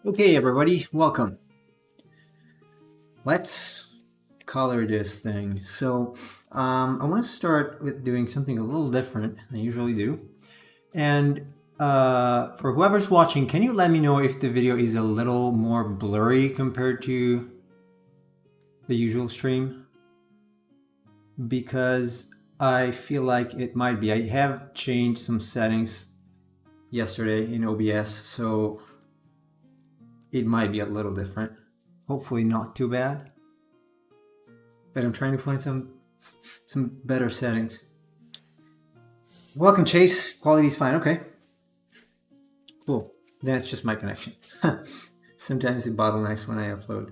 Okay, everybody, welcome. Let's color this thing. So I want to start with doing something a little different than I usually do. And for whoever's watching, can you let me know if the video is a little more blurry compared to the usual stream? Because I feel like it might be. I have changed some settings yesterday in OBS, so it might be a little different. Hopefully not too bad. But I'm trying to find some better settings. Welcome, Chase. Quality's fine. Okay. Cool. That's just my connection. Sometimes it bottlenecks when I upload.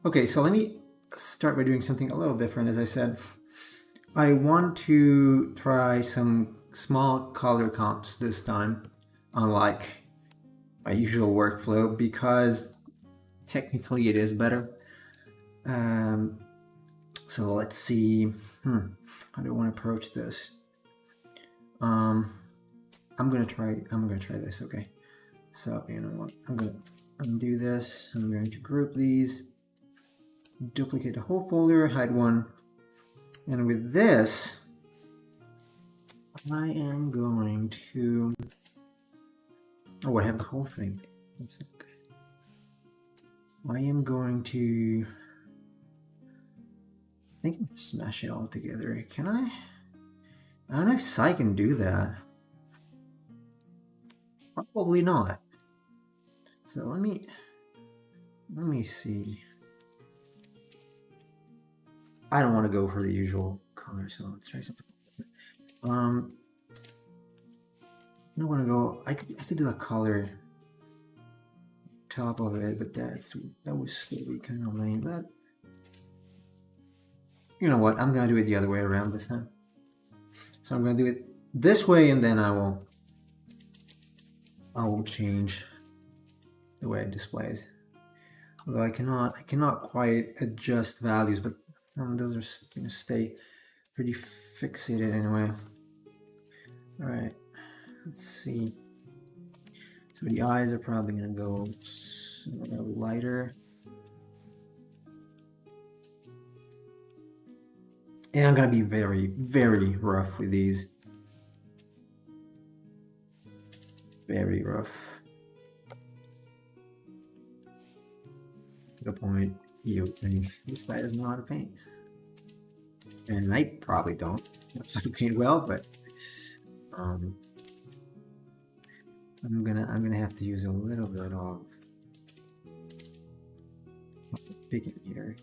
Okay, so let me start by doing something a little different. As I said, I want to try some small color comps this time, unlike my usual workflow, because technically it is better. So let's see. How do I want to approach this? I'm gonna try this. Okay. So you know what? I'm gonna undo this. I'm going to group these, duplicate the whole folder, hide one, and with this, I am going to. Oh, I have the whole thing. I am going to. I think I'm gonna smash it all together. Can I? I don't know if I can do that. Probably not. So let me see. I don't want to go for the usual color, so let's try something. I don't want to go. I could do a color top of it, but that was still kind of lame. But you know what? I'm gonna do it the other way around this time. So I'm gonna do it this way, and then I will change the way it displays. Although I cannot quite adjust values, but those are going to stay pretty fixated anyway. All right, let's see. So the eyes are probably going to go lighter. And I'm going to be very, very rough with these. Very rough. To the point you would think this guy doesn't know how to paint. And I probably don't know how to paint well, but I'm gonna have to use a little bit of picking here.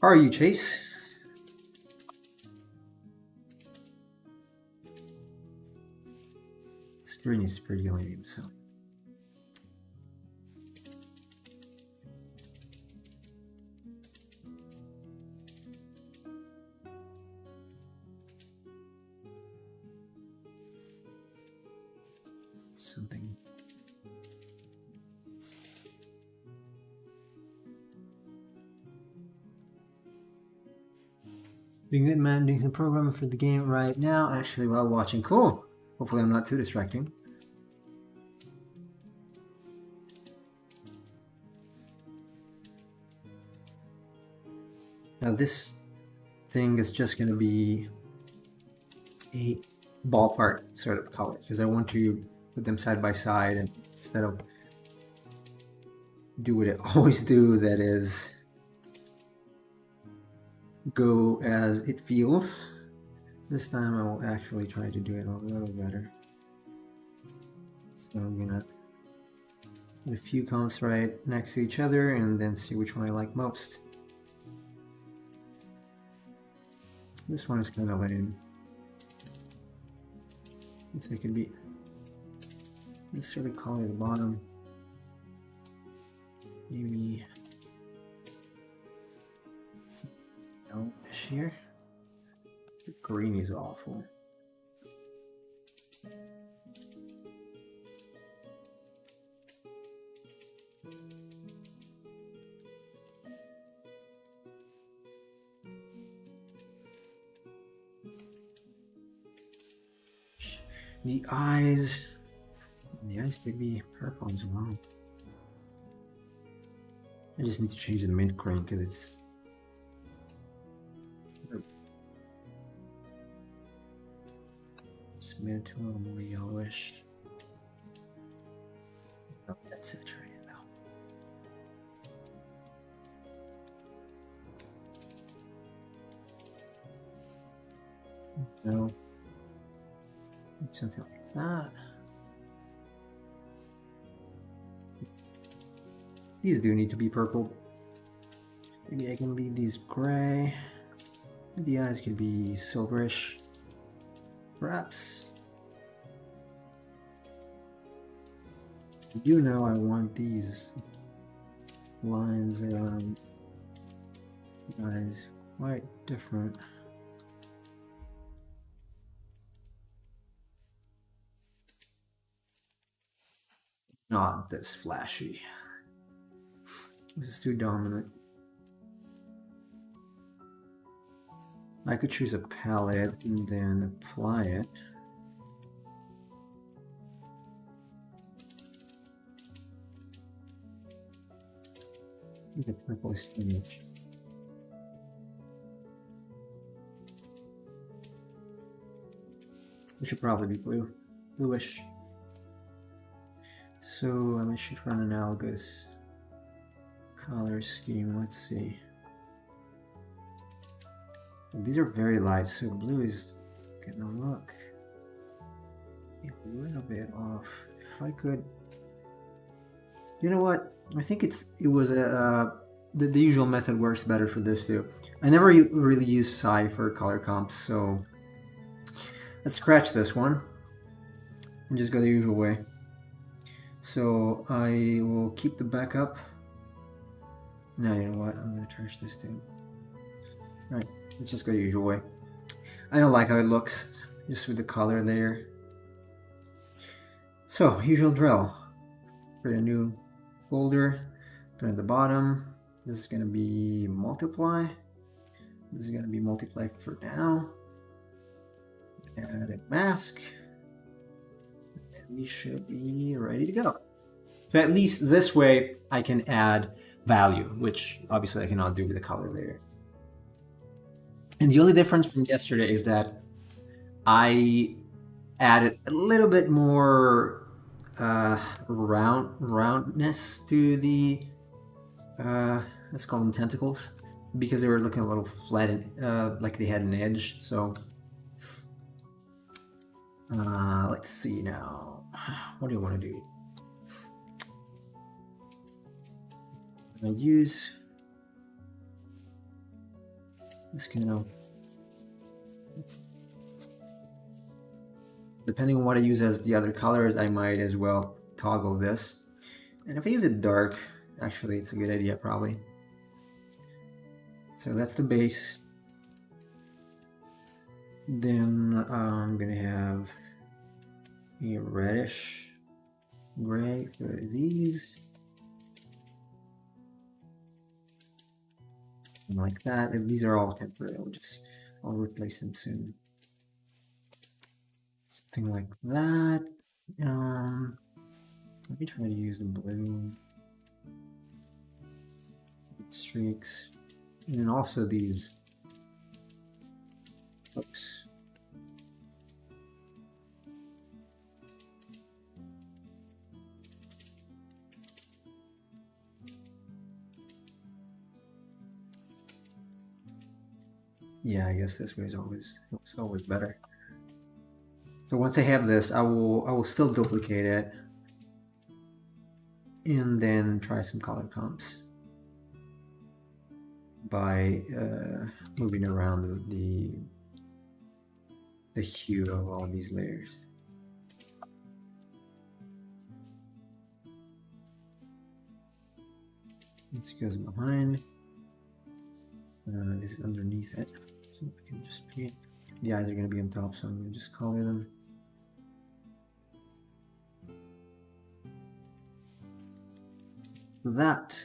How are you, Chase? Screen is pretty lame, so. Something. Doing good, man. Doing some programming for the game right now, actually, while watching. Cool. Hopefully I'm not too distracting. Now this thing is just going to be a ballpark sort of color, because I want to put them side by side, and instead of do what I always do, that is go as it feels. This time I will actually try to do it a little better. So I'm gonna put a few comps right next to each other and then see which one I like most. This one is kind of lame. Let's make it be this sort of color at the bottom. Maybe here. The green is awful. The eyes, And the eyes could be purple as well. I just need to change the mint green because it's mint a little more yellowish. Not that saturated though. No. Something like that. These do need to be purple. Maybe I can leave these gray. The eyes could be silverish, perhaps. You know I want these lines around the eyes quite different. Not this flashy. This is too dominant. I could choose a palette and then apply it. The purple is too much. It should probably be blue, bluish. So I'm gonna shoot for an analogous color scheme. Let's see. These are very light, so blue is gonna look a little bit off. If I could, you know what? I think it was the usual method works better for this too. I never really use Psi for color comps, so let's scratch this one and just go the usual way. So I will keep the backup. Now you know what? I'm gonna trash this too. All right. Let's just go the usual way. I don't like how it looks just with the color there. So, usual drill. Create a new folder, put it at the bottom. This is going to be multiply. This is going to be multiply for now. Add a mask. And we should be ready to go. So at least this way I can add value, which obviously I cannot do with the color layer. And the only difference from yesterday is that I added a little bit more roundness to the let's call them tentacles, because they were looking a little flat and like they had an edge. So let's see now. What do you want to do? I use this kind of, depending on what I use as the other colors, I might as well toggle this. And if I use it dark, actually it's a good idea probably. So that's the base. Then I'm gonna have a reddish gray for these. Like that, and these are all temporary. I'll replace them soon. Something like that. Let me try to use the blue streaks, and then also these hooks. Yeah, I guess this way is always better. So once I have this, I will still duplicate it and then try some color comps by moving around the hue of all these layers. This goes behind. This is underneath it. So I can just paint. The eyes are going to be on top, so I'm going to just color them. That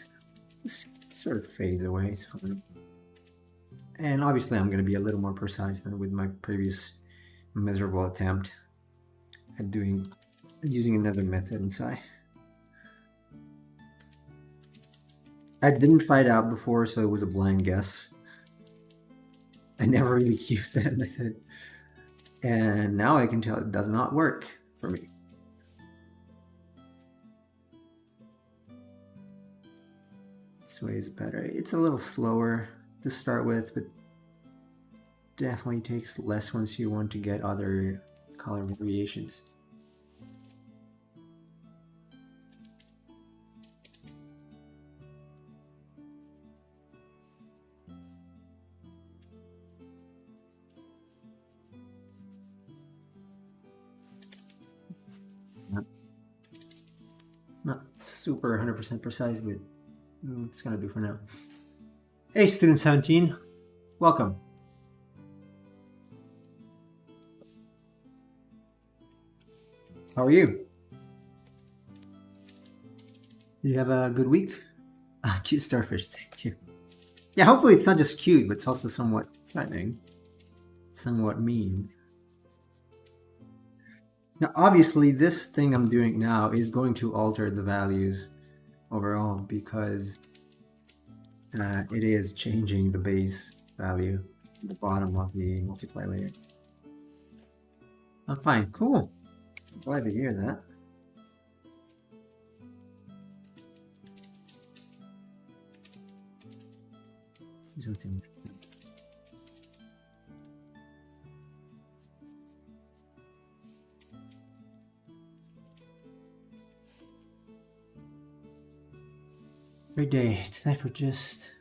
sort of fades away, it's fine. And obviously I'm going to be a little more precise than with my previous miserable attempt at doing using another method inside. I didn't try it out before, so it was a blind guess. I never really used that method. And now I can tell it does not work for me. This way is better. It's a little slower to start with, but definitely takes less once you want to get other color variations. Not super 100% precise, but it's gonna do for now. Hey, student 17, welcome. How are you? Did you have a good week? Cute starfish, thank you. Yeah, hopefully it's not just cute, but it's also somewhat threatening, somewhat mean. Now, obviously, this thing I'm doing now is going to alter the values overall because it is changing the base value at the bottom of the multiply layer. I'm fine, cool. I'm glad to hear that. Something. Great day. It's time for just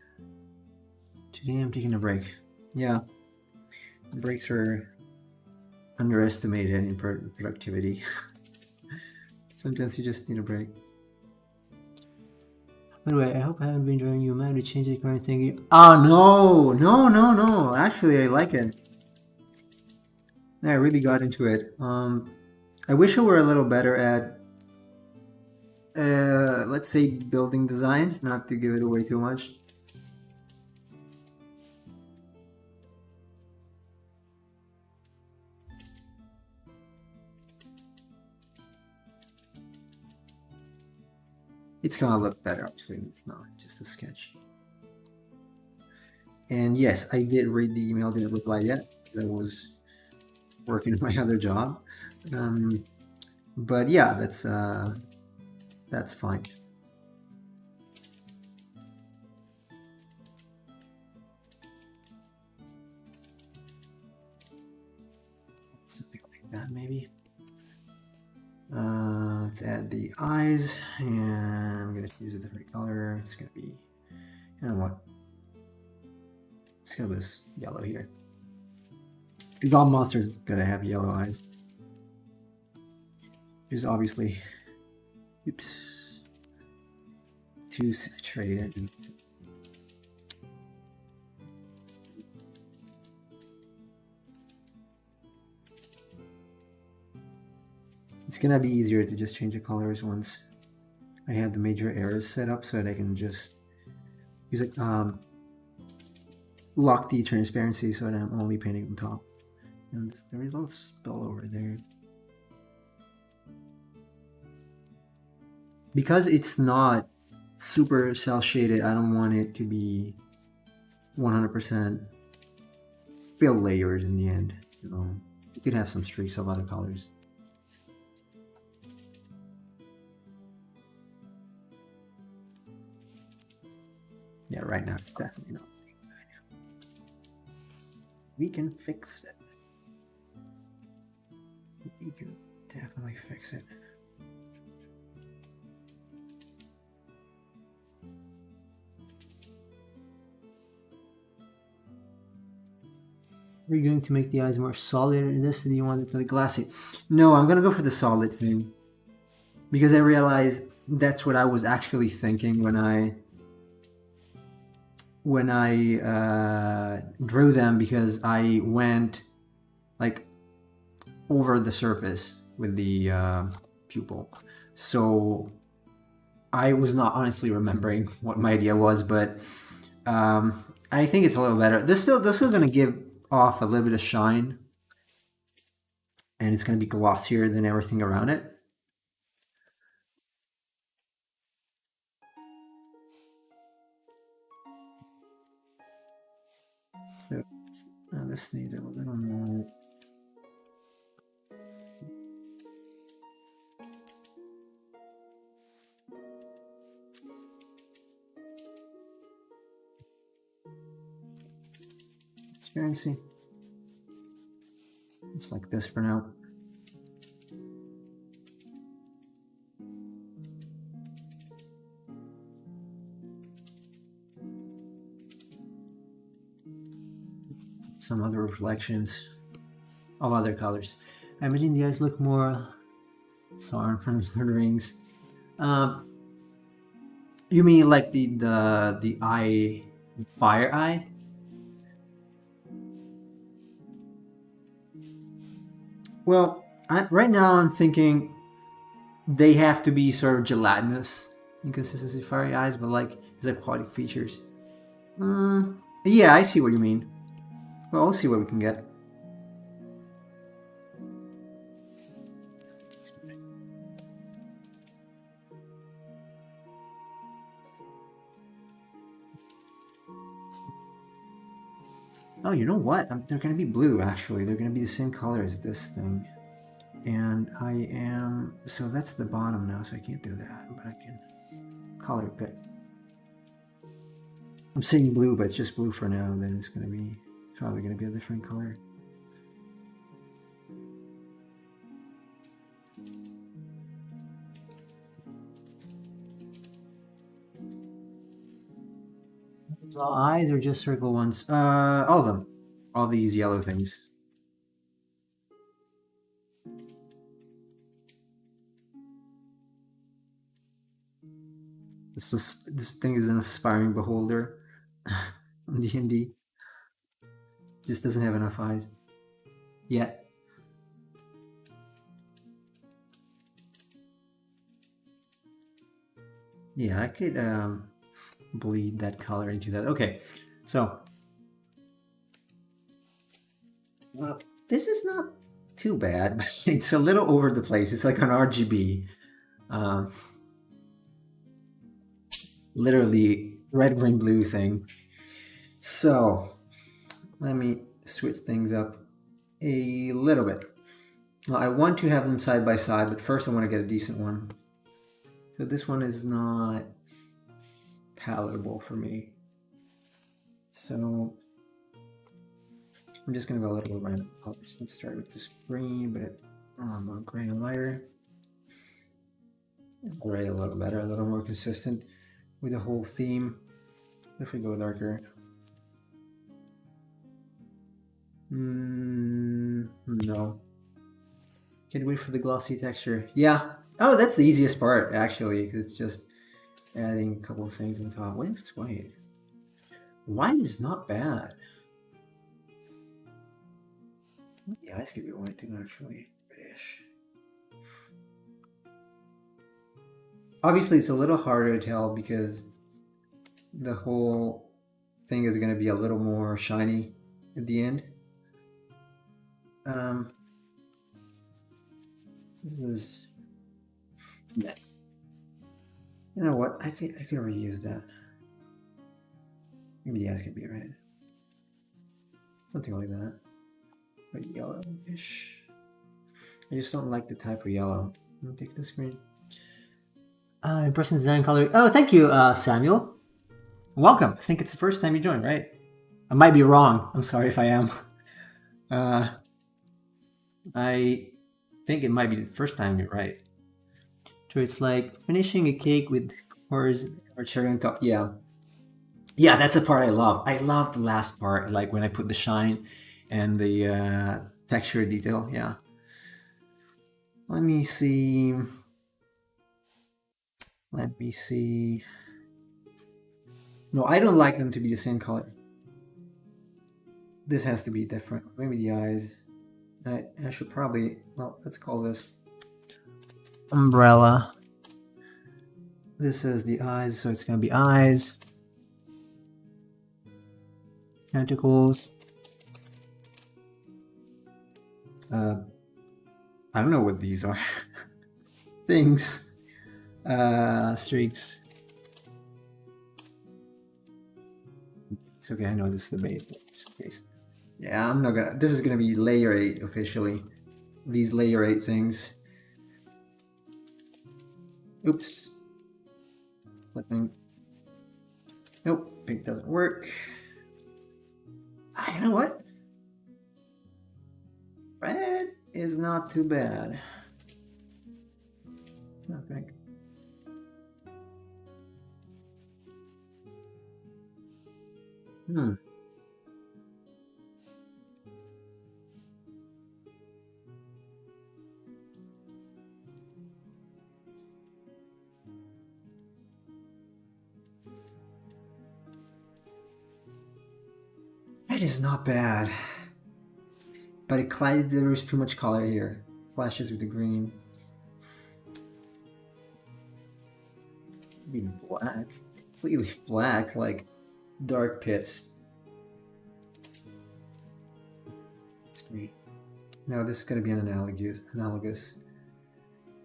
today. I'm taking a break. Yeah, breaks are underestimated in productivity. Sometimes you just need a break. By the way, I hope I haven't been driving you mad to change the current thing. Oh no! Actually, I like it. I really got into it. I wish I were a little better at let's say building design, not to give it away too much. It's gonna look better, obviously. It's not just a sketch. And yes, I did read the email, didn't reply yet because I was working on my other job. But yeah, that's fine. Something like that, maybe. Let's add the eyes, and I'm gonna choose a different color. It's gonna be, you know what? Let's go with this yellow here. Because all monsters gotta have yellow eyes. Which is obviously, oops, too saturated. It's gonna be easier to just change the colors once I have the major errors set up so that I can just use it, lock the transparency so that I'm only painting on top. And there is a little spill over there. Because it's not super cell shaded, I don't want it to be 100% fill layers in the end. So you could have some streaks of other colors. Yeah, right now it's definitely not. We can fix it. We can definitely fix it. Are you going to make the eyes more solid in this? Or do you want it to be glassy? No, I'm gonna go for the solid thing because I realized that's what I was actually thinking when I drew them, because I went like over the surface with the pupil, so I was not honestly remembering what my idea was, but I think it's a little better. This still gonna give off a little bit of shine, and it's gonna be glossier than everything around it. This needs a little more. Transparency. It's like this for now. Some other reflections of other colors. I imagine the eyes look more Sauron from Lord of the Rings. You mean like the eye, fire eye? Well, right now I'm thinking they have to be sort of gelatinous in consistency, fiery eyes, but like as aquatic features. Yeah, I see what you mean. Well, we'll see what we can get. Oh, you know what? They're going to be blue, actually. They're going to be the same color as this thing. And I am... So that's the bottom now, so I can't do that. But I can color pick. I'm saying blue, but it's just blue for now. Then it's going to be... probably going to be a different color. All eyes or just circle ones? All of them. All these yellow things. This thing is an aspiring beholder on D&D. Just doesn't have enough eyes yet. Yeah, I could bleed that color into that. Okay, so this is not too bad. It's a little over the place. It's like an RGB. Literally red, green, blue thing. So let me switch things up a little bit. Well, I want to have them side by side, but first I want to get a decent one. So this one is not palatable for me. So I'm just going to go a little bit random colors. Let's start with this green, but more gray and lighter. Gray a little better, a little more consistent with the whole theme. If we go darker. No. Can't wait for the glossy texture. Yeah. Oh, that's the easiest part, actually. It's just adding a couple of things on top. What if it's white? White is not bad. The eyes could be white too, actually. Reddish. Obviously, it's a little harder to tell because the whole thing is going to be a little more shiny at the end. This is... Yeah. You know what? I could reuse that. Maybe the eyes could be red. Something like that. But yellowish. I just don't like the type of yellow. I'm gonna take the screen. Impression design color. Oh, thank you, Samuel. Welcome. I think it's the first time you joined, right? I might be wrong. I'm sorry if I am. I think it might be the first time you're right. So it's like finishing a cake with cores or cherry on top. Yeah. Yeah, that's the part I love. I love the last part, like when I put the shine and the texture detail. Yeah. Let me see. Let me see. No, I don't like them to be the same color. This has to be different. Maybe the eyes. I should probably, well, let's call this umbrella. This is the eyes, so it's gonna be eyes. Tentacles. I don't know what these are. Things. Streaks. It's okay, I know this is the base, but just the base. Yeah, I'm not gonna. This is gonna be layer 8 officially. These layer 8 things. Oops. Flipping. Nope, pink doesn't work. You know what? Red is not too bad. No pink. It is not bad. But there is too much color here. Flashes with the green. Be black. Completely black, like dark pits. Now this is going to be an analogous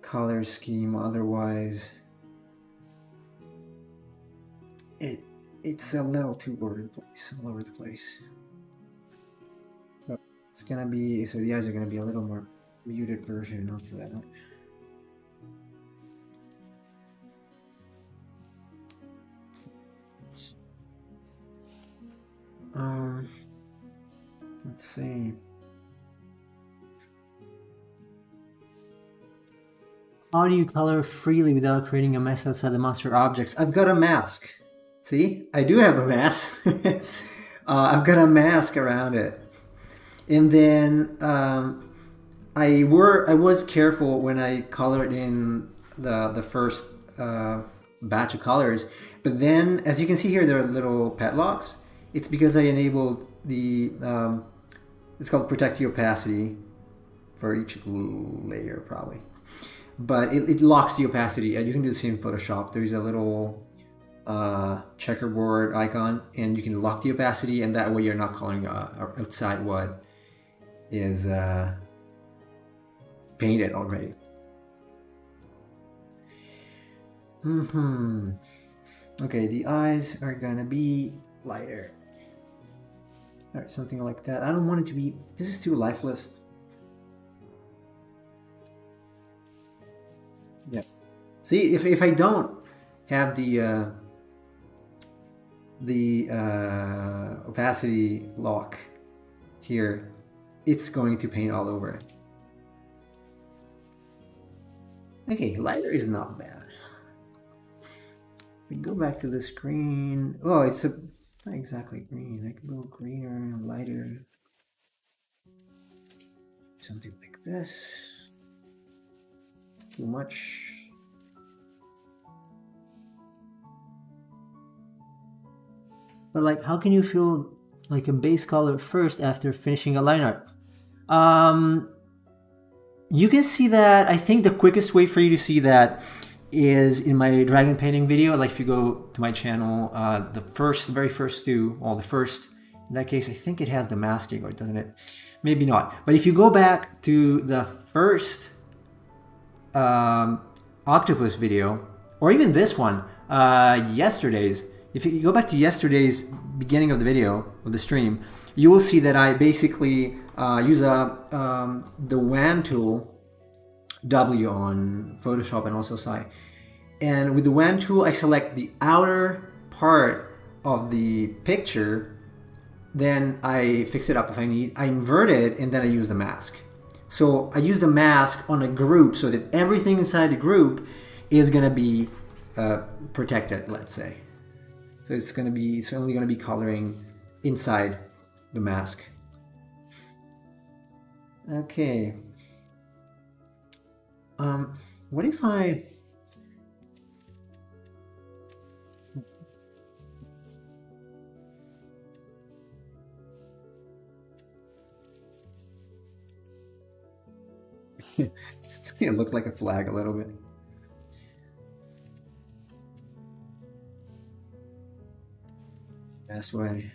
color scheme. Otherwise, it's a little too all over the place. But it's gonna be, so the eyes are gonna be a little more muted version of that. Let's see. How do you color freely without creating a mess outside the monster objects? I've got a mask. See, I do have a mask. I've got a mask around it, and then I was careful when I colored in the first batch of colors, but then as you can see here, there are little pet locks. It's because I enabled the it's called protect the opacity for each layer probably, but it locks the opacity, and you can do the same in Photoshop. There's a little checkerboard icon, and you can lock the opacity, and that way you're not coloring outside what is painted already. Okay, the eyes are gonna be lighter. Alright, something like that. I don't want it to be, this is too lifeless. Yeah. See, if I don't have the opacity lock here, it's going to paint all over it. Okay, lighter is not bad. We go back to the screen. Oh, it's not exactly green. I can go greener, lighter. Something like this. Too much. But like, how can you feel like a base color first after finishing a line art? You can see that. I think the quickest way for you to see that is in my dragon painting video. Like if you go to my channel, the very first two, well, the first, in that case, I think it has the masking, or doesn't it? Maybe not. But if you go back to the first octopus video, or even this one, yesterday's, if you go back to yesterday's beginning of the video, of the stream, you will see that I basically use the WAN tool, W on Photoshop and also Sci. And with the WAN tool, I select the outer part of the picture, then I fix it up if I need. I invert it, and then I use the mask. So I use the mask on a group so that everything inside the group is going to be protected, let's say. So it's only going to be coloring inside the mask. Okay. What if I... It's starting to look like a flag a little bit. Best way.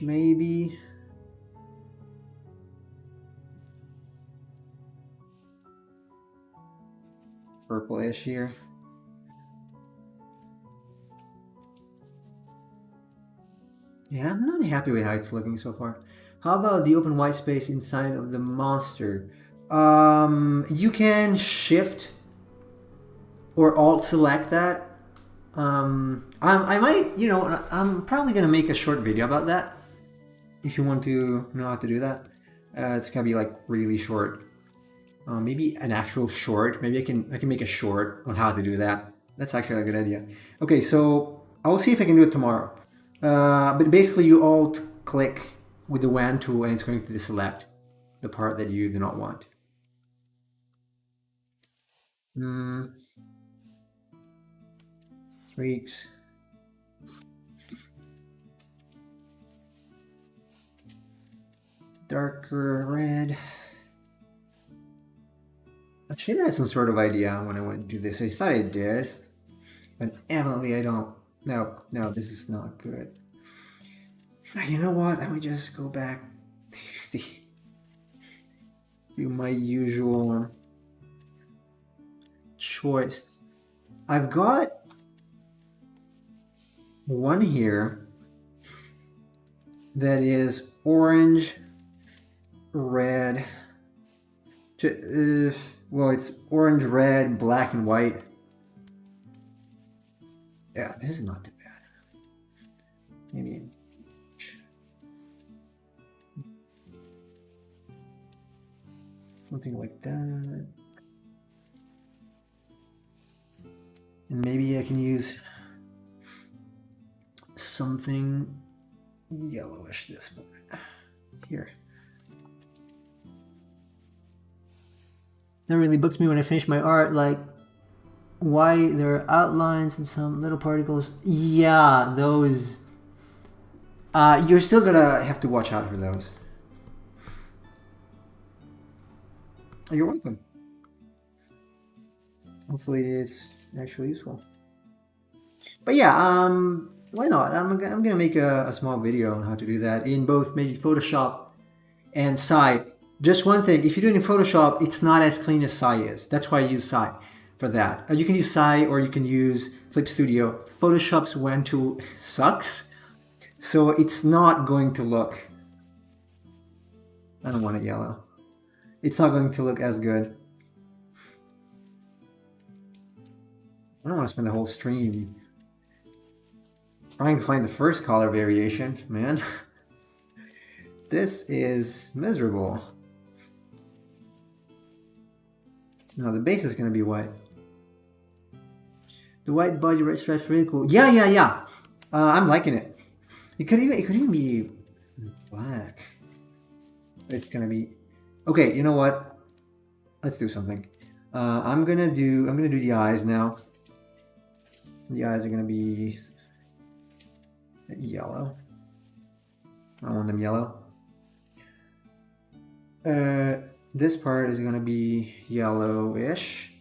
Maybe. Purplish here. Yeah, I'm not happy with how it's looking so far. How about the open white space inside of the monster? You can shift or alt select that. I might, you know, I'm probably gonna make a short video about that. If you want to know how to do that, it's gonna be like really short. Maybe an actual short. Maybe I can make a short on how to do that. That's actually a good idea. Okay, so I'll see if I can do it tomorrow. But basically, you alt click with the WAN tool, and it's going to deselect the part that you do not want. Streaks. Darker red. I should have had some sort of idea when I went to do this. I thought I did, but evidently I don't. No, this is not good. You know what? Let me just go back to my usual choice. I've got one here that is orange, red. Well, it's orange, red, black, and white. Yeah, this is not too bad. Maybe something like that. And maybe I can use something yellowish this point. Here. That really books me when I finish my art, like why there are outlines and some little particles. Yeah, those. You're still gonna have to watch out for those. You're welcome. Hopefully it's actually useful. But yeah, why not? I'm gonna make a small video on how to do that in both maybe Photoshop and Sci. Just one thing, if you do it in Photoshop, it's not as clean as Sci is. That's why I use Sci for that. You can use Sci or you can use Clip Studio. Photoshop's WAN tool sucks, so it's not going to look... I don't want it yellow. It's not going to look as good. I don't want to spend the whole stream trying to find the first color variation, man. This is miserable. No, the base is going to be white. The white body red stripes really cool. Yeah. I'm liking it. It could even be black. It's going to be... Okay, you know what? Let's do something. I'm gonna do the eyes now. The eyes are gonna be yellow. I want them yellow. This part is gonna be yellowish,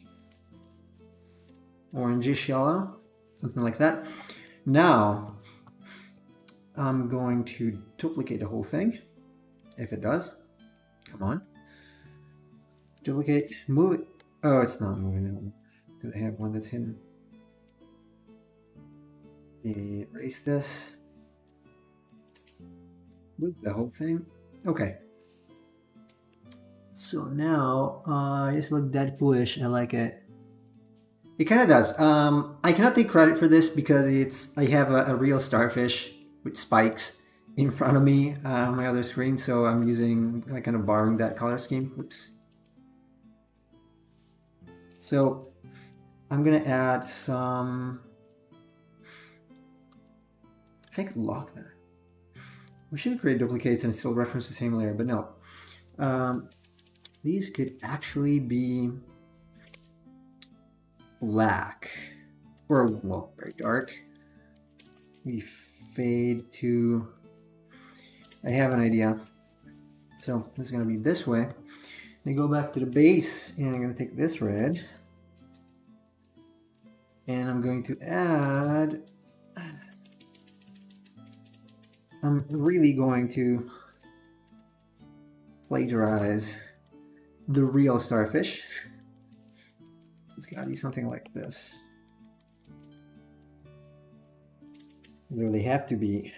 orangish yellow, something like that. Now I'm going to duplicate the whole thing. If it does, come on. Duplicate, move it. Oh, it's not moving. I have one that's hidden. Erase this. Move the whole thing. Okay. So now, I just look Deadpoolish. I like it. It kind of does. I cannot take credit for this because I have a real starfish with spikes in front of me on my other screen, so I'm kind of borrowing that color scheme. Oops. So I'm gonna add some... I think I could lock that. We should create duplicates and still reference the same layer, but no. These could actually be black, or well, very dark. We fade to... I have an idea. So this is gonna be this way. Then go back to the base, and I'm going to take this red, and I'm going to add... I'm really going to plagiarize the real starfish. It's got to be something like this. They really have to be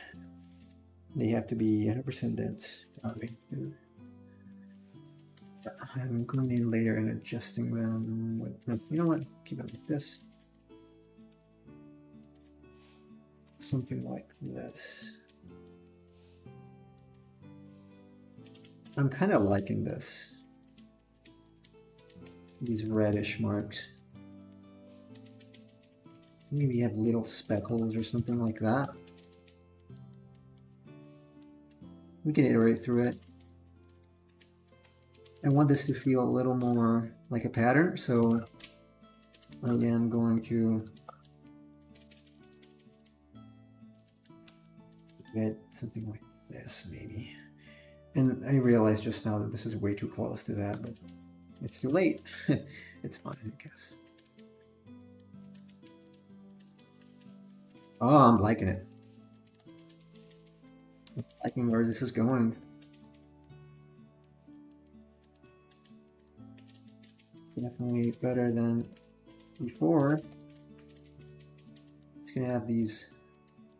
They have to be 100% dense, probably. I'm going in later and adjusting them. No, you know what? Keep it like this. Something like this. I'm kind of liking this. These reddish marks. Maybe have little speckles or something like that. We can iterate through it. I want this to feel a little more like a pattern, so I am going to get something like this, maybe. And I realized just now that this is way too close to that, but it's too late. It's fine, I guess. Oh, I'm liking it. I'm liking where this is going. Definitely better than before. It's gonna have these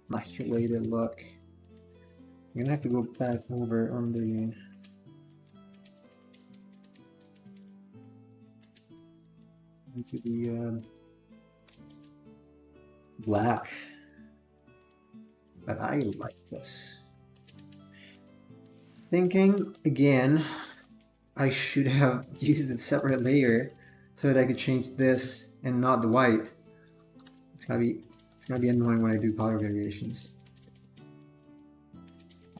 maculated look. I'm gonna have to go back over on the into the black, but I like this. Thinking again, I should have used a separate layer so that I could change this and not the white. It's gonna be annoying when I do color variations.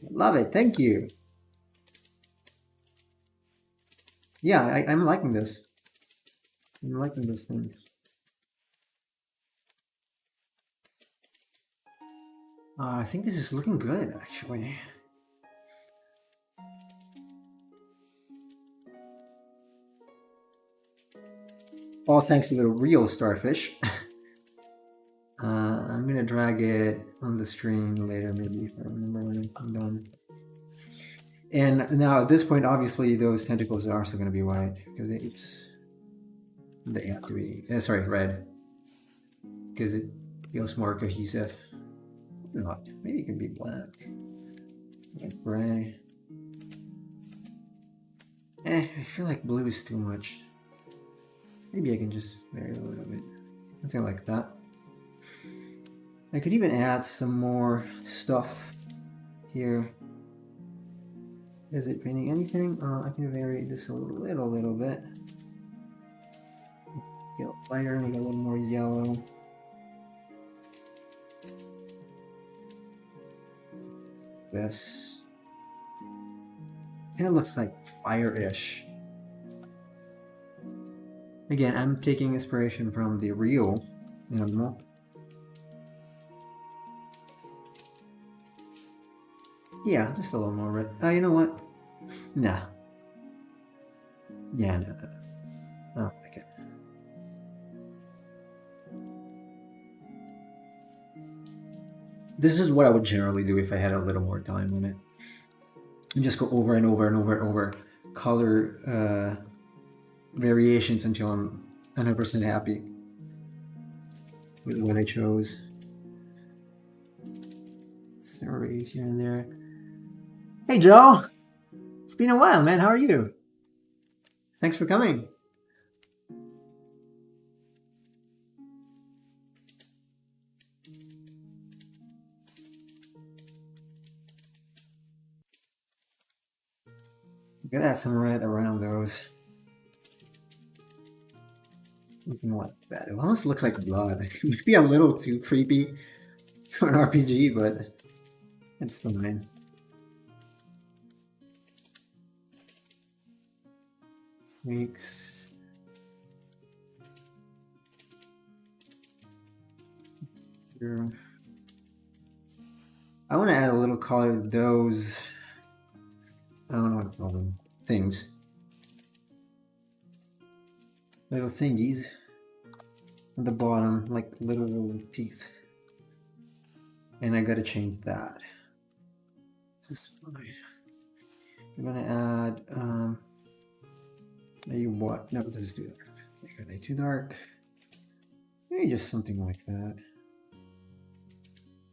Love it, thank you. Yeah, I'm liking this. I'm liking this thing. I think this is looking good, actually. All thanks to the real Starfish. I'm gonna drag it on the screen later, maybe, if I remember when I'm done. And now at this point, obviously, those tentacles are also gonna be white because they have to be. Sorry, red, because it feels more cohesive. Not. Maybe it can be black, like gray. I feel like blue is too much. Maybe I can just vary a little bit. Something like that. I could even add some more stuff here. Is it painting anything? I can vary this a little bit. Get lighter, make it a little more yellow. This kind of looks like fire-ish. Again, I'm taking inspiration from the real animal. Yeah, just a little more red. You know what? Nah. Yeah, no. I don't like it. This is what I would generally do if I had a little more time on it. And just go over and over and over and over color variations until I'm 100% happy with what I chose. Let's erase here and there. Hey Joe! It's been a while, man. How are you? Thanks for coming. I'm gonna add some red around those. Looking like that. It almost looks like blood. Maybe a little too creepy for an RPG, but it's fine. Weeks. Here. I want to add a little color to those. I don't know what to call them. Things. Little thingies at the bottom, like little teeth. And I gotta change that. This is fine. I'm gonna add maybe what? No, this is too dark. Are they too dark? Maybe just something like that.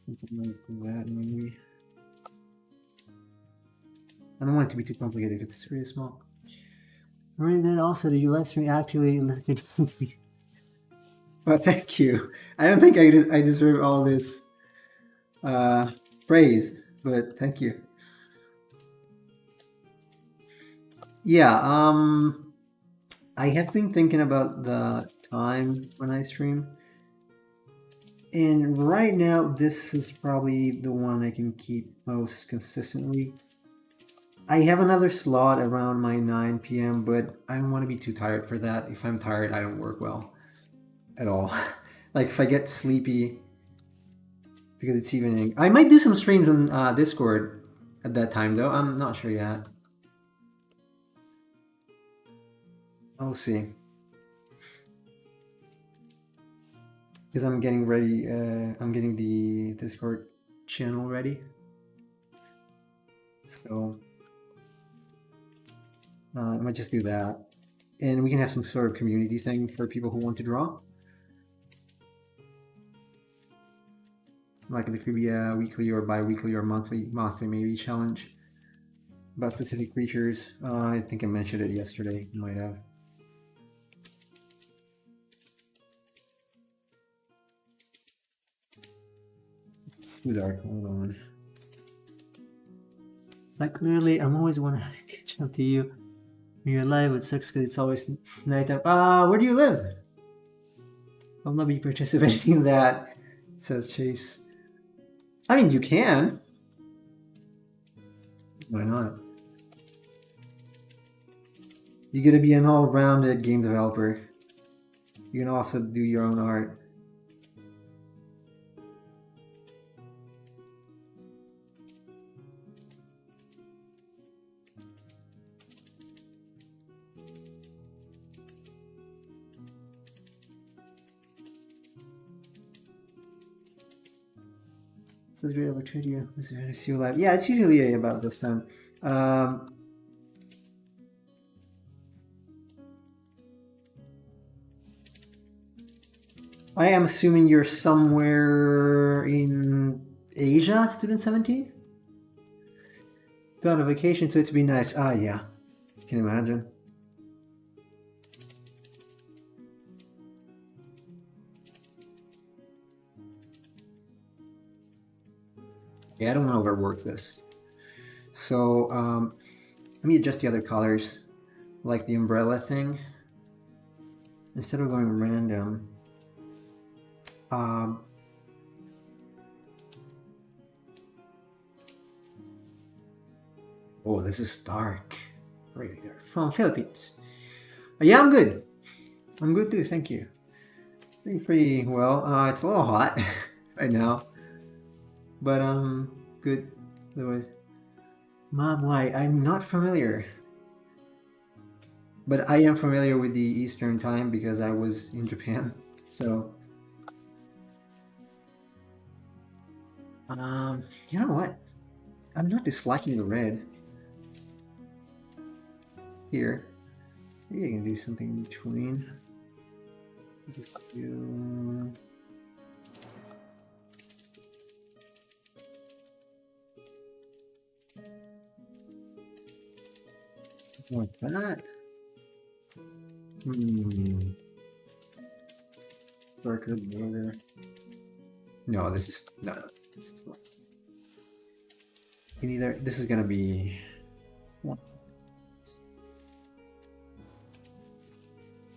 Something like that, maybe. I don't want it to be too complicated if it's really small. Really then also, did you live stream actively? Well, thank you. I don't think I deserve all this praise, but thank you. Yeah, I have been thinking about the time when I stream. And right now, this is probably the one I can keep most consistently. I have another slot around my 9 p.m., but I don't want to be too tired for that. If I'm tired, I don't work well at all. Like if I get sleepy because it's evening. I might do some streams on Discord at that time, though. I'm not sure yet. I'll see. Because I'm getting ready, I'm getting the Discord channel ready. So I might just do that. And we can have some sort of community thing for people who want to draw. Like it could be a weekly or bi-weekly or monthly maybe challenge about specific creatures. I think I mentioned it yesterday, might have. Too dark, hold on. Like clearly, I'm always wanting to catch up to you when you're live. It sucks because it's always nighttime. Where do you live? I'll not be participating in that, says Chase. I mean, you can. Why not? You gotta be an all-rounded game developer. You can also do your own art. It's a great opportunity. This is to see you live. Yeah, it's usually about this time. I am assuming you're somewhere in Asia, student 17? Got a vacation, so it's been nice. Yeah. Can you imagine? Yeah, I don't want to overwork this. So let me adjust the other colors, like the umbrella thing. Instead of going random, oh, this is dark. Right there. From Philippines. Yeah, I'm good. I'm good too, thank you. Doing pretty well. It's a little hot right now. But good. Otherwise. Mom, why? I'm not familiar. But I am familiar with the Eastern time because I was in Japan. So you know what? I'm not disliking the red. Here. Maybe I can do something in between. This is still... like that. Darker border. No, this is no. This is not. Either this is gonna be one.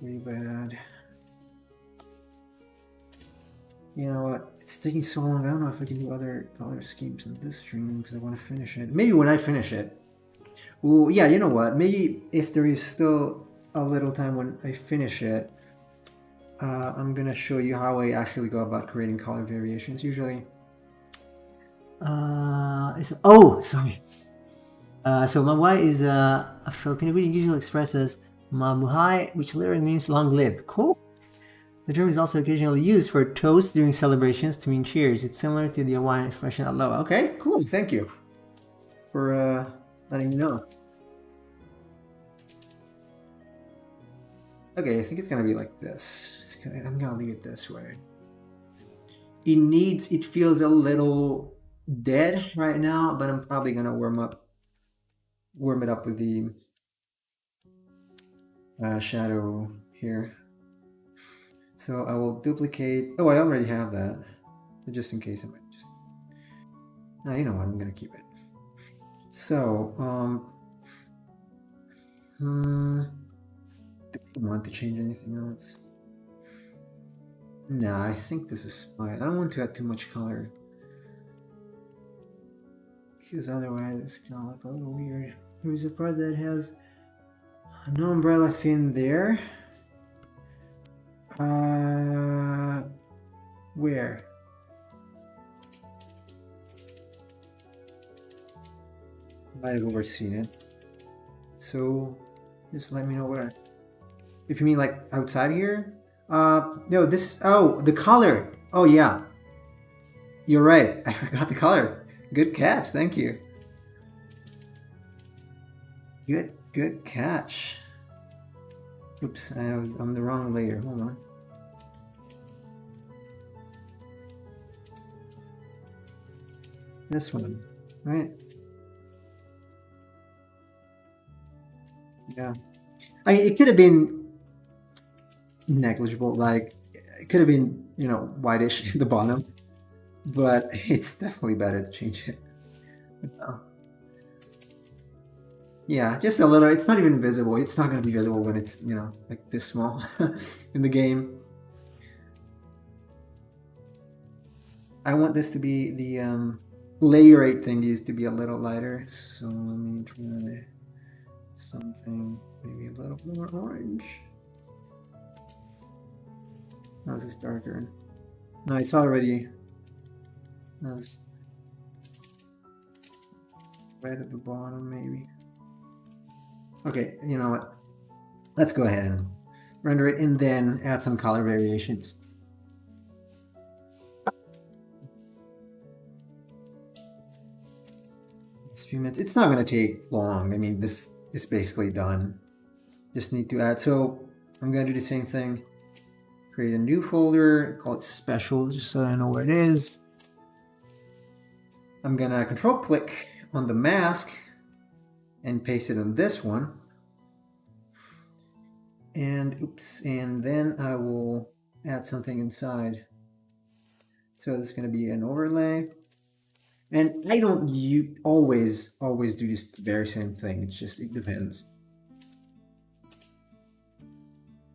Pretty bad. You know what? It's taking so long. I don't know if I can do other color schemes in this stream because I want to finish it. Maybe when I finish it. Well, yeah, you know what? Maybe if there is still a little time when I finish it, I'm gonna show you how I actually go about creating color variations. Usually, oh, sorry. So mabuhay is a Filipino greeting usually expressed as mabuhay, which literally means long live. Cool. The term is also occasionally used for toast during celebrations to mean cheers. It's similar to the Hawaiian expression aloha. Okay, cool. Thank you for letting me know. Okay, I think it's gonna be like this. I'm gonna leave it this way. It feels a little dead right now, but I'm probably gonna warm up warm it up with the shadow here. So I will duplicate. Oh, I already have that, but just in case I might just. No, you know what? I'm gonna keep it. So do you want to change anything else? No, I think this is fine. I don't want to add too much color because otherwise it's gonna look a little weird. There's a part that has no umbrella fin there. Where? Might have overseen it. So just let me know where. If you mean like outside here? No, this, oh, the color. Oh yeah. You're right. I forgot the color. Good catch. Thank you. Good catch. Oops, I'm the wrong layer. Hold on. This one, right? Yeah. I mean, it could have been negligible. Like, it could have been, you know, whitish at the bottom, but it's definitely better to change it. Yeah, just a little. It's not even visible. It's not going to be visible when it's, you know, like this small in the game. I want this to be the layer 8 thingies to be a little lighter. So let me try something maybe a little more orange. No, this is darker. No, it's already as red at the bottom, maybe. Okay, you know what? Let's go ahead and render it and then add some color variations. Few minutes. It's not going to take long. I mean, this is basically done. Just need to add. So I'm going to do the same thing. Create a new folder, call it special, just so I know where it is. I'm going to control click on the mask and paste it on this one. And oops, and then I will add something inside. So this is going to be an overlay. And I don't always do this very same thing. It's just, it depends.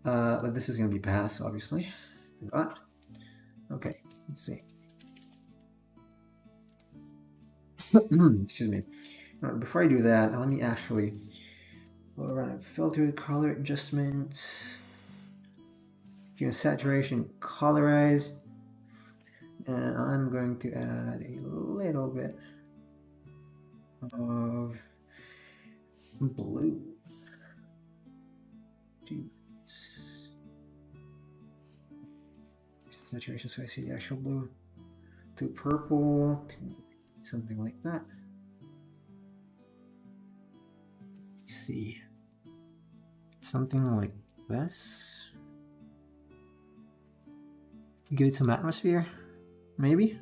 But this is going to be pass, obviously. Forgot. Okay, let's see. Excuse me. Right, before I do that, let me actually run a filter, color adjustments, saturation, colorized. And I'm going to add a little bit of blue. Saturation so I see the actual blue. To purple, to something like that. Let's see. Something like this. Give it some atmosphere. Maybe?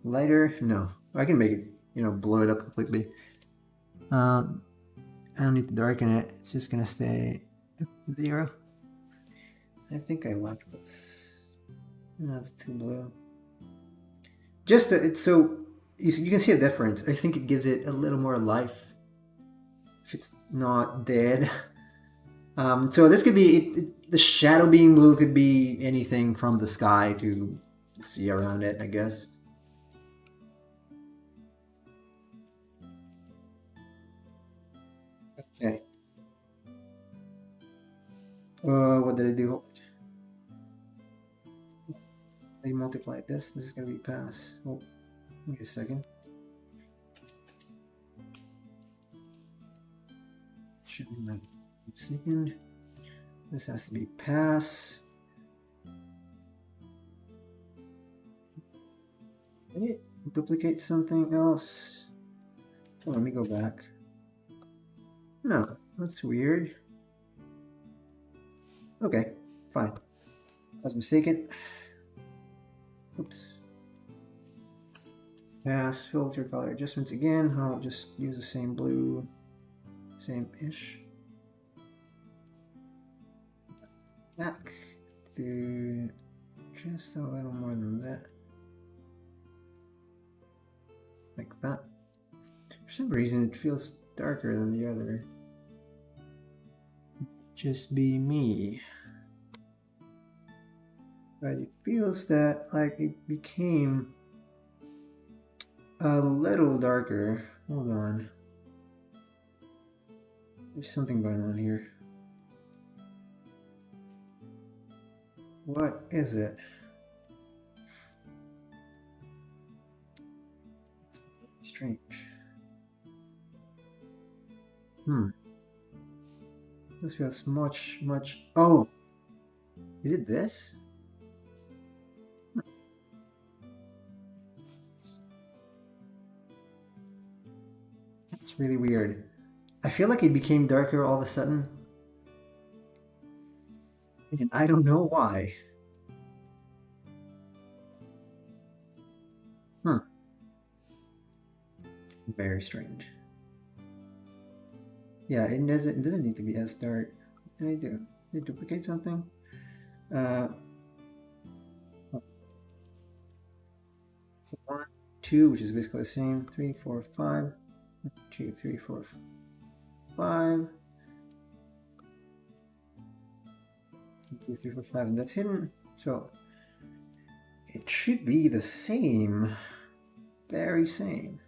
Lighter? No. I can make it, you know, blow it up completely. I don't need to darken it. It's just gonna stay 0. I think I like this. No, it's too blue. Just it's so you can see a difference. I think it gives it a little more life. If it's not dead. So this could be the shadow being blue could be anything from the sky to see around it, I guess. Okay. What did I do? I multiplied this. This is gonna be pass. Oh, wait a second. Should be my second. This has to be pass. Did it duplicate something else? Oh, let me go back. No, that's weird. Okay, fine. I was mistaken. Oops. Pass, filter, color adjustments again. I'll just use the same blue, same-ish. Back to just a little more than that. Like that. For some reason it feels darker than the other. Just be me. But it feels that like it became a little darker. Hold on. There's something going on here. What is it? It's strange. This feels much. Oh! Is it this? That's really weird. I feel like it became darker all of a sudden. And I don't know why. Very strange. Yeah, it doesn't need to be as dark. What did I do? Did I duplicate something? 1, 2, which is basically the same. 3, 4, 5. 1, 2, 3, 4, 5. 2, 3, 4, 5, and that's hidden. So it should be the same. Very same.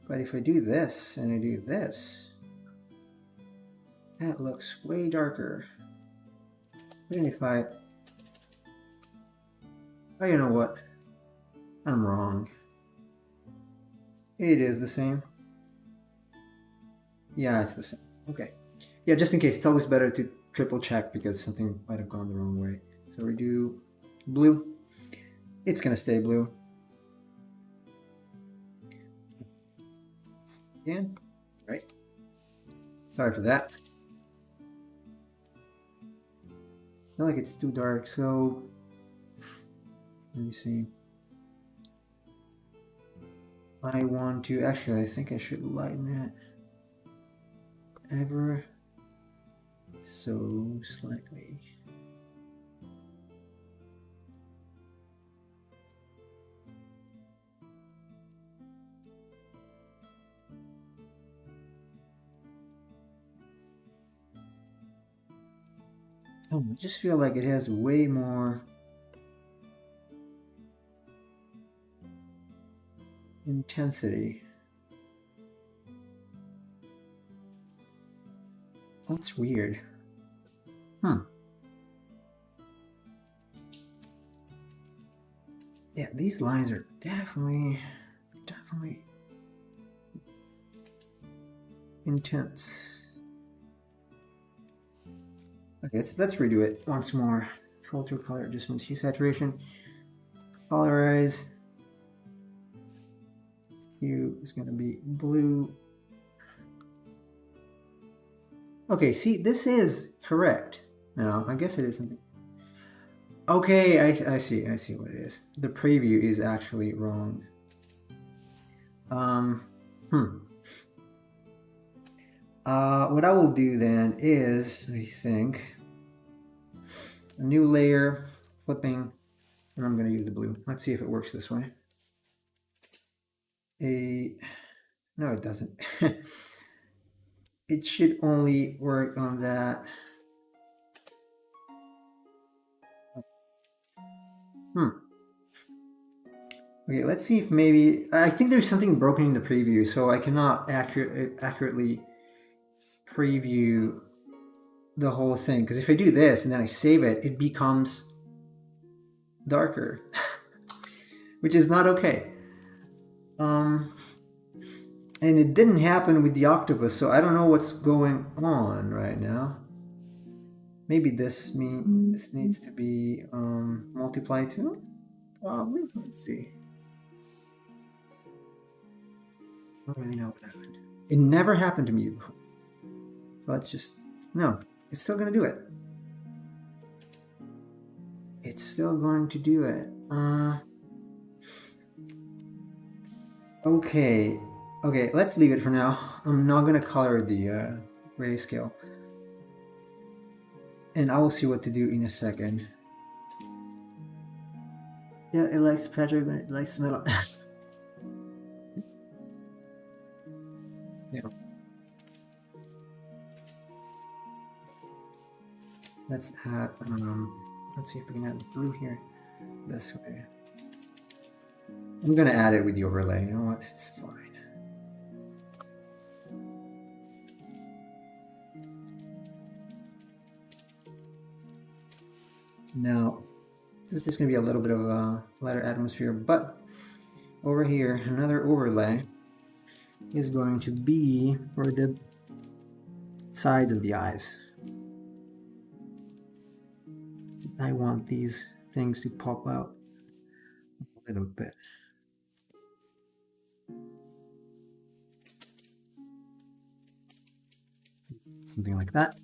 But if I do this and I do this, that looks way darker. Even if I... Oh, you know what? I'm wrong. It is the same. Yeah, it's the same. Okay. Yeah, just in case, it's always better to triple check because something might have gone the wrong way. So we do blue. It's gonna stay blue. Again, right? Sorry for that. I feel like it's too dark, so let me see. I want to, actually I think I should lighten it ever so slightly. Oh, I just feel like it has way more intensity. That's weird. Yeah, these lines are definitely intense. Okay, let's redo it once more. Filter, color adjustments, hue, saturation, colorize. Hue is going to be blue. Okay, see, this is correct. No, I guess it is something. Okay, I see what it is. The preview is actually wrong. What I will do then is, I think, a new layer, flipping, and I'm going to use the blue. Let's see if it works this way. No, it doesn't. It should only work on that. Okay, let's see if maybe, I think there's something broken in the preview, so I cannot accurately preview the whole thing. Because if I do this and then I save it, it becomes darker, which is not okay. And it didn't happen with the octopus, so I don't know what's going on right now. Maybe this needs to be multiplied too? Probably. Let's see. I don't really know what happened. It never happened to me before. So let's just... No, it's still going to do it. It's still going to do it. Okay, okay, let's leave it for now. I'm not gonna color the grayscale. And I will see what to do in a second. Yeah, it likes Patrick, but it likes metal. Yeah. Let's add, let's see if we can add blue here. This way. I'm gonna add it with the overlay, you know what? It's fine. Now, this is just gonna be a little bit of a lighter atmosphere, but over here, another overlay is going to be for the sides of the eyes. I want these things to pop out a little bit. Something like that.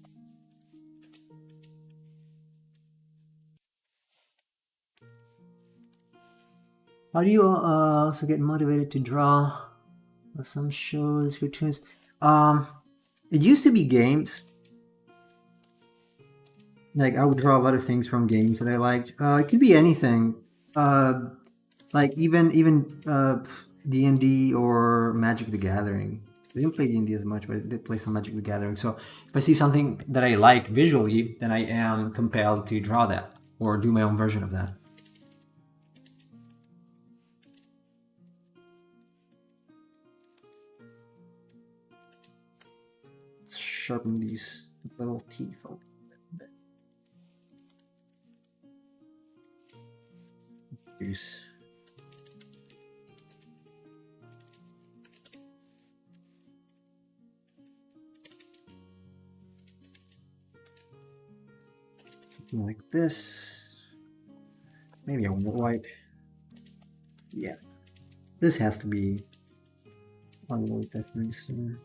How do you also get motivated to draw some shows, cartoons? It used to be games. Like I would draw a lot of things from games that I liked. It could be anything. Like even D&D or Magic the Gathering. I didn't play D&D as much, but I did play some Magic the Gathering. So if I see something that I like visually, then I am compelled to draw that or do my own version of that. Let's sharpen these little teeth a little bit. Use. Something like this. Maybe a white. Yeah. This has to be on white definitely sooner.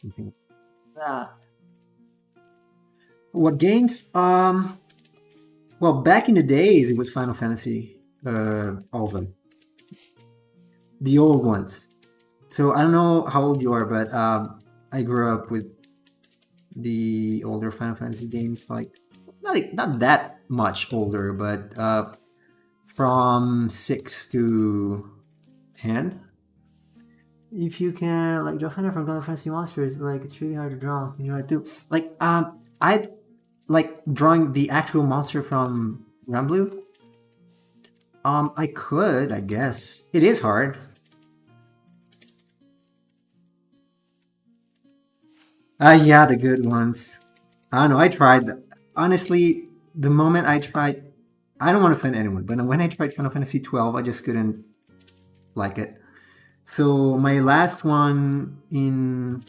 Something like that. What games? Well, back in the days, it was Final Fantasy, all of them, the old ones. So I don't know how old you are, but I grew up with the older Final Fantasy games, like not that much older, but from 6 to 10. If you can like draw from Final Fantasy monsters, like it's really hard to draw. You know what I do? Like I like drawing the actual monster from Granblue. I could, I guess. It is hard. Yeah, the good ones. I don't know, I tried. Honestly, the moment I tried, I don't want to offend anyone, but when I tried Final Fantasy 12, I just couldn't like it. So my last one in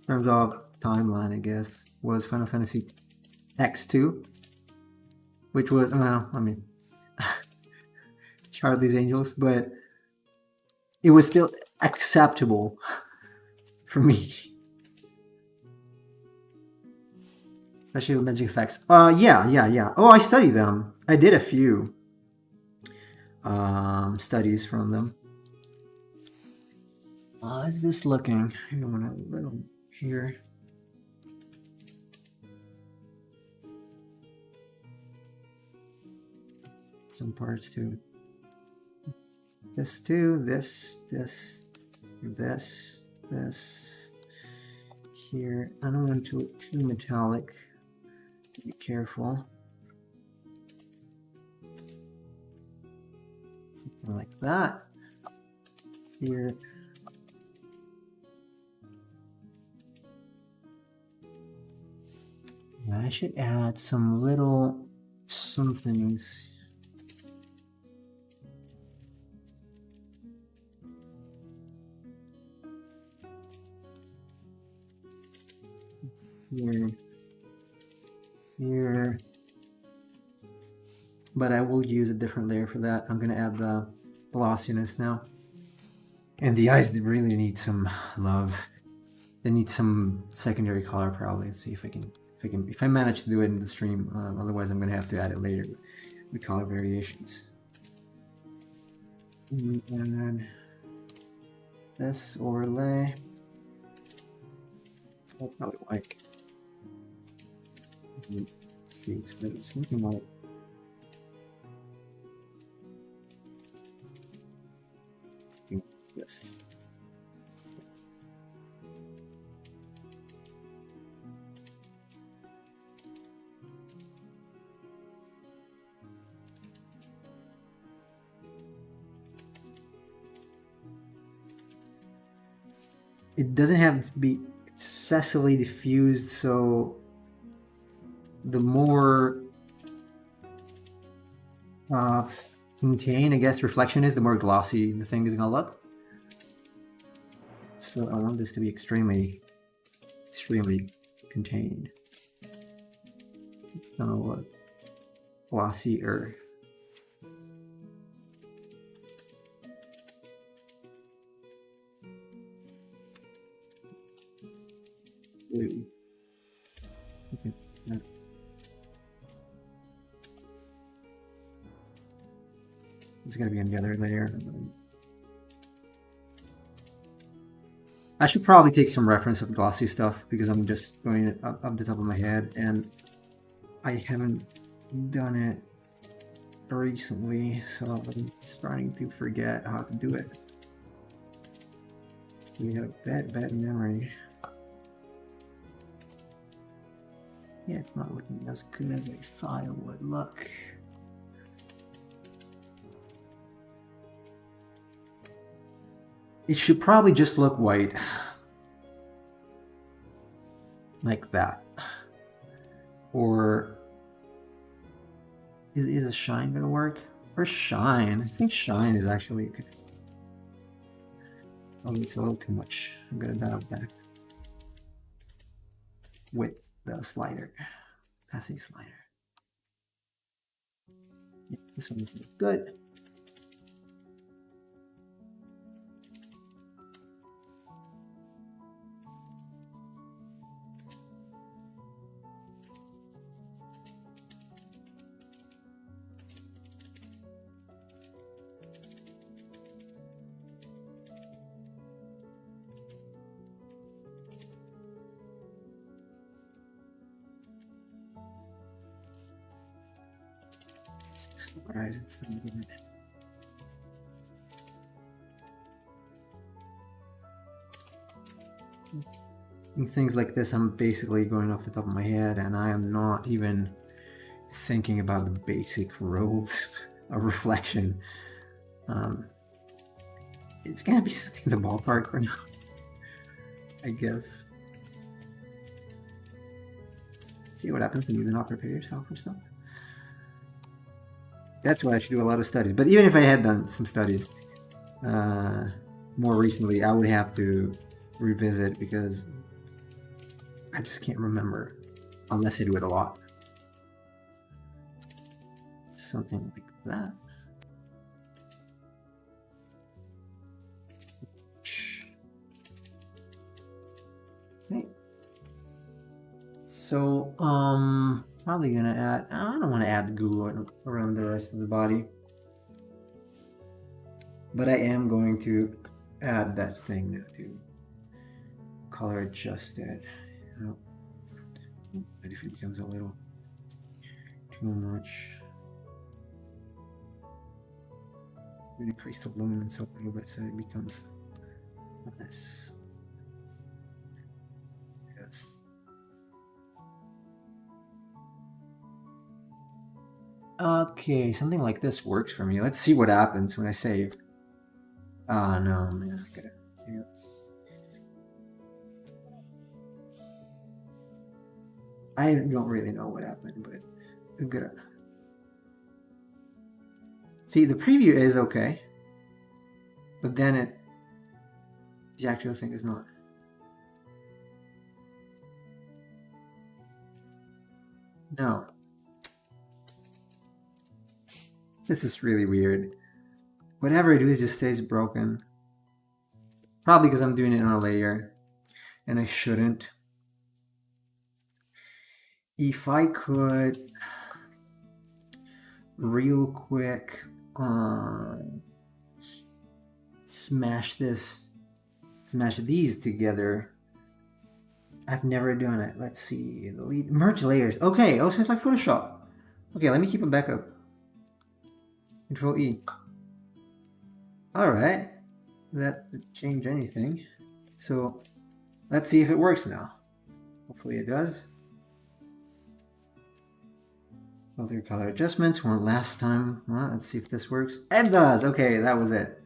terms of timeline, I guess, was Final Fantasy X2, which was, well, I mean, Charlie's Angels, but it was still acceptable for me. Especially with magic effects. Yeah. Oh, I studied them. I did a few studies from them. How's this looking? I want a little here. Some parts too. This too. This. Here. I don't want to too metallic. Be careful. Something like that. Here. Yeah, I should add some little somethings. Here, but I will use a different layer for that. I'm gonna add the glossiness now, and the eyes really need some love. They need some secondary color probably. Let's see if if I manage to do it in the stream. Otherwise, I'm gonna have to add it later with color variations. And this overlay. Oh, probably white. Let's see, it's something like this. It doesn't have to be excessively diffused, so the more contained, I guess, reflection is, the more glossy the thing is gonna look. So I want this to be extremely contained. It's gonna look glossier. Ooh. Okay. It's gonna be on the other layer. I should probably take some reference of glossy stuff because I'm just going up the top of my head and I haven't done it recently, so I'm starting to forget how to do it. We have bad memory. Yeah, it's not looking as good as I thought it would look. It should probably just look white. Like that. Or is a shine gonna work? Or shine? I think shine is actually good. Oh, it's a little too much. I'm gonna dial it back with the slider, passing slider. Yeah, this one looks good. Surprise, it's not good. In things like this, I'm basically going off the top of my head, and I am not even thinking about the basic rules of reflection. It's gonna be something in the ballpark for now, I guess. See what happens when you do not prepare yourself for stuff. That's why I should do a lot of studies. But even if I had done some studies more recently, I would have to revisit because I just can't remember unless I do it a lot. Something like that. Okay. So, probably gonna add, I don't want to add goo around the rest of the body. But I am going to add that thing now to color adjust it. You know, but if it becomes a little too much, I'm going to increase the luminance a little bit so it becomes this. Yes. Okay, something like this works for me. Let's see what happens when I save. Oh no, man. I don't really know what happened, but I'm gonna see the preview is okay, but then the actual thing is not. No. This is really weird. Whatever I do, it just stays broken. Probably because I'm doing it on a layer, and I shouldn't. If I could real quick smash these together. I've never done it. Let's see. Merge layers. Okay. Oh, so it's like Photoshop. Okay, let me keep it back up. Control E. Alright. That didn't change anything. So let's see if it works now. Hopefully it does. Filter color adjustments weren't last time. Well, let's see if this works. It does! Okay, that was it.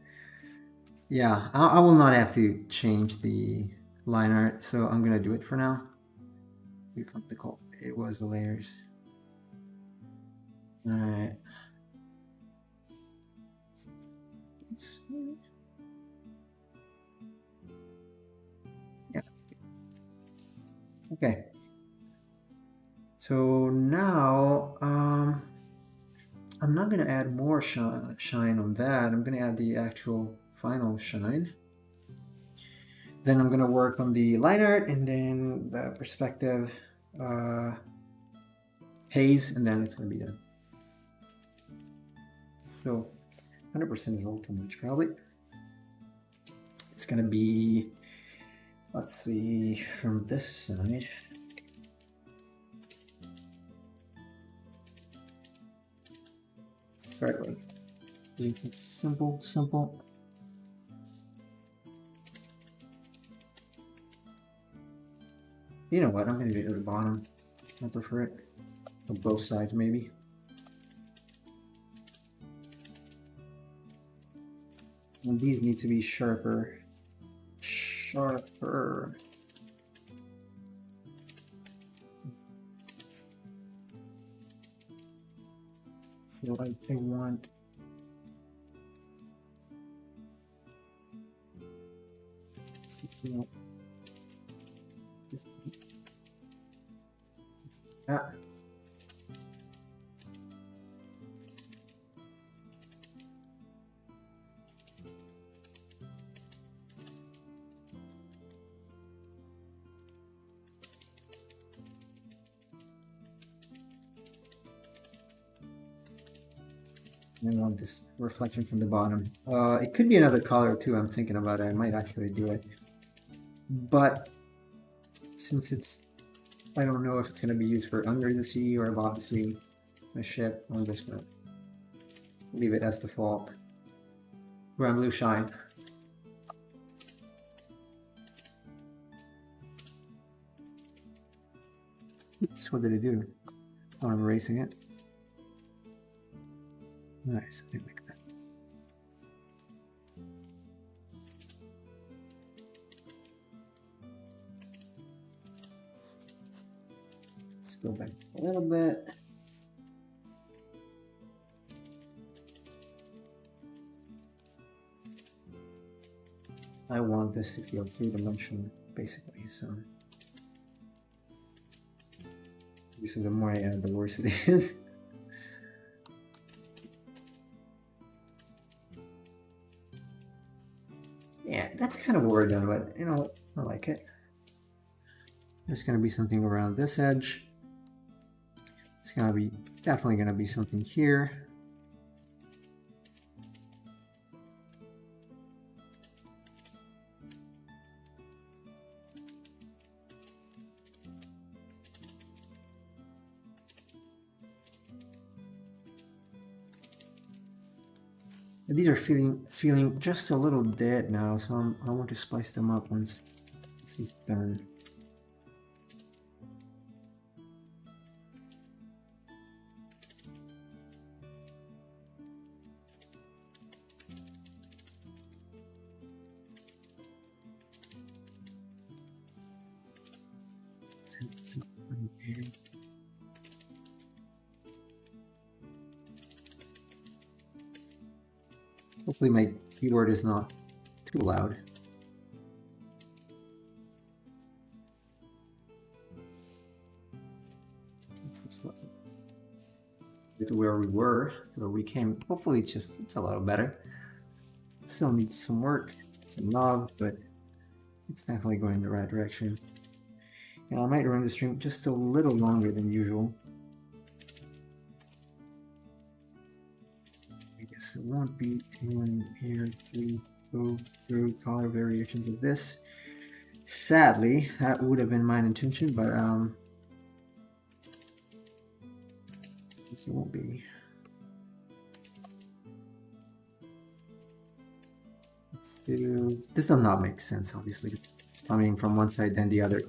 Yeah, I will not have to change the line art, so I'm gonna do it for now. We found the call. It was the layers. Alright. Yeah. Okay. So now, I'm not gonna add more shine on that. I'm gonna add the actual final shine. Then I'm gonna work on the line art and then the perspective haze, and then it's gonna be done. So 100% is a little too much probably. It's gonna be, let's see, from this side. Start like doing some simple. You know what? I'm gonna do it at the bottom. I prefer it. On both sides, maybe. And these need to be sharper. Sharper. So I want. Ah. I want this reflection from the bottom. It could be another color too. I'm thinking about it. I might actually do it. But since it's, I don't know if it's going to be used for under the sea or above the sea, the ship, I'm just going to leave it as default. Brown blue shine. Oops, what did it do? Oh, I'm erasing it. Nice, I like that. Let's go back a little bit. I want this to feel three-dimensional, basically, so. Usually the more I add, the worse it is. Yeah, that's kind of what we're done with. You know, I like it. There's going to be something around this edge. It's going to be definitely going to be something here. These are feeling just a little dead now, so I want to spice them up once this is done. Hopefully my keyboard is not too loud. To where we were, where we came. Hopefully it's a little better. Still needs some work, some love, but it's definitely going in the right direction. And I might run the stream just a little longer than usual. I guess it won't be 10 here, 3, go through color variations of this. Sadly, that would have been my intention, but this won't be. This does not make sense, obviously. It's coming from one side, then the other.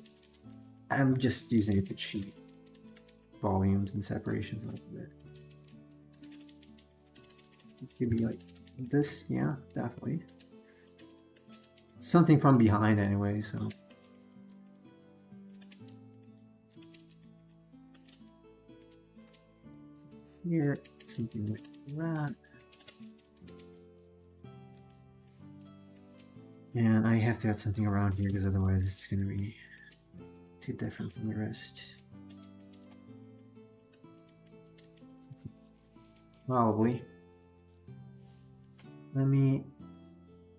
I'm just using it to cheat volumes and separations a little bit. It could be like this, yeah, definitely. Something from behind anyway, so. Here, something like that. And I have to add something around here because otherwise it's going to be too different from the rest. Probably. Let me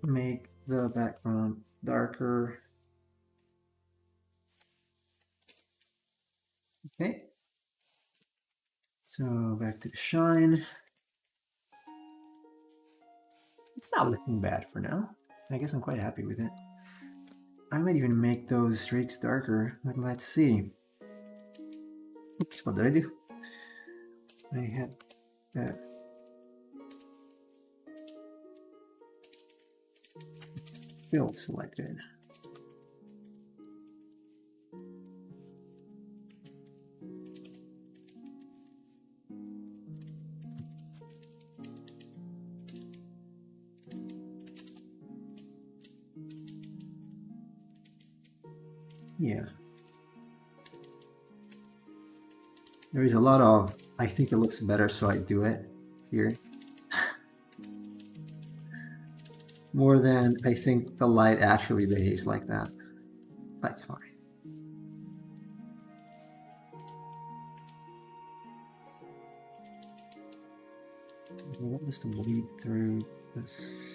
make the background darker. Okay. So back to the shine. It's not looking bad for now. I guess I'm quite happy with it. I might even make those streaks darker, but let's see. Oops, what did I do? I had that. Fill selected. Yeah. There is a lot of, I think it looks better, so I do it here. More than I think the light actually behaves like that. That's fine. What was the bleed through this?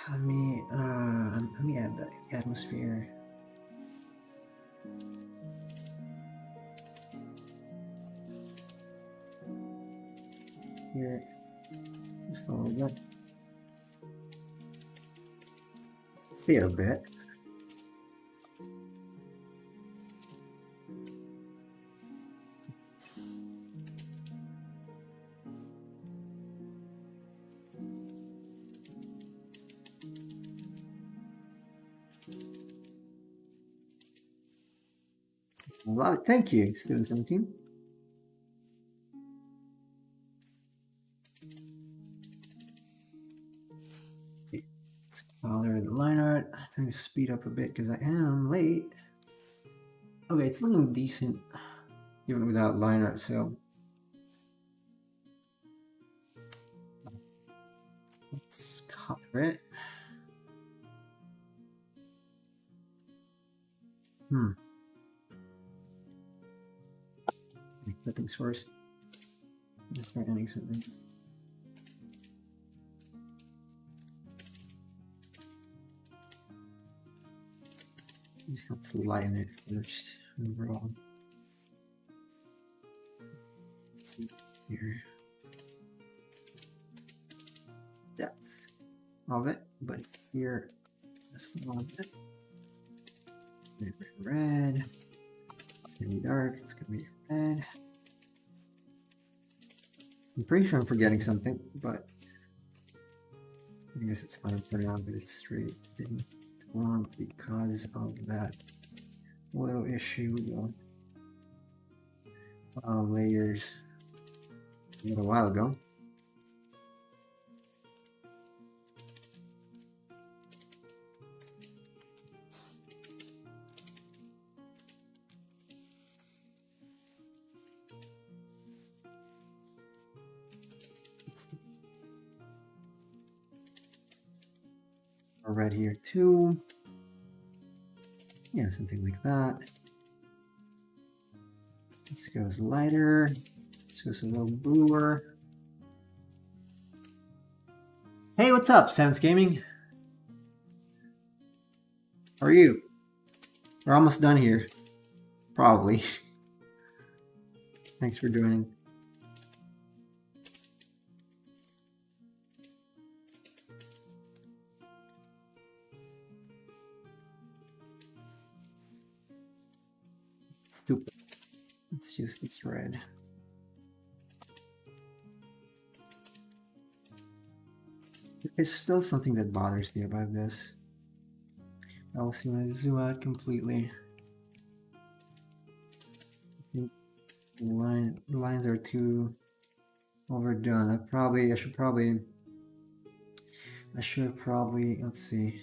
Let me add the atmosphere. Here, just a little bit. Fair bit. Love it. Thank you, Student 17. Okay. Let's color the line art. I'm trying to speed up a bit because I am late. Okay, it's looking decent even without line art, so let's color it. Flipping source. Just start adding something. Let's lighten it first overall. Here. Depth of it, but here just a little bit. Red. It's gonna be dark, it's gonna be red. I'm pretty sure I'm forgetting something, but I guess it's fine for now, but it's straight didn't wrong because of that little issue with layers a little while ago. Red here too. Yeah, something like that. This goes lighter. This goes a little bluer. Hey, what's up, Sans Gaming? How are you? We're almost done here. Probably. Thanks for joining. Stupid. Let's use this red. There's still something that bothers me about this. I'll see when I zoom out completely. I think lines are too overdone. I should probably, let's see.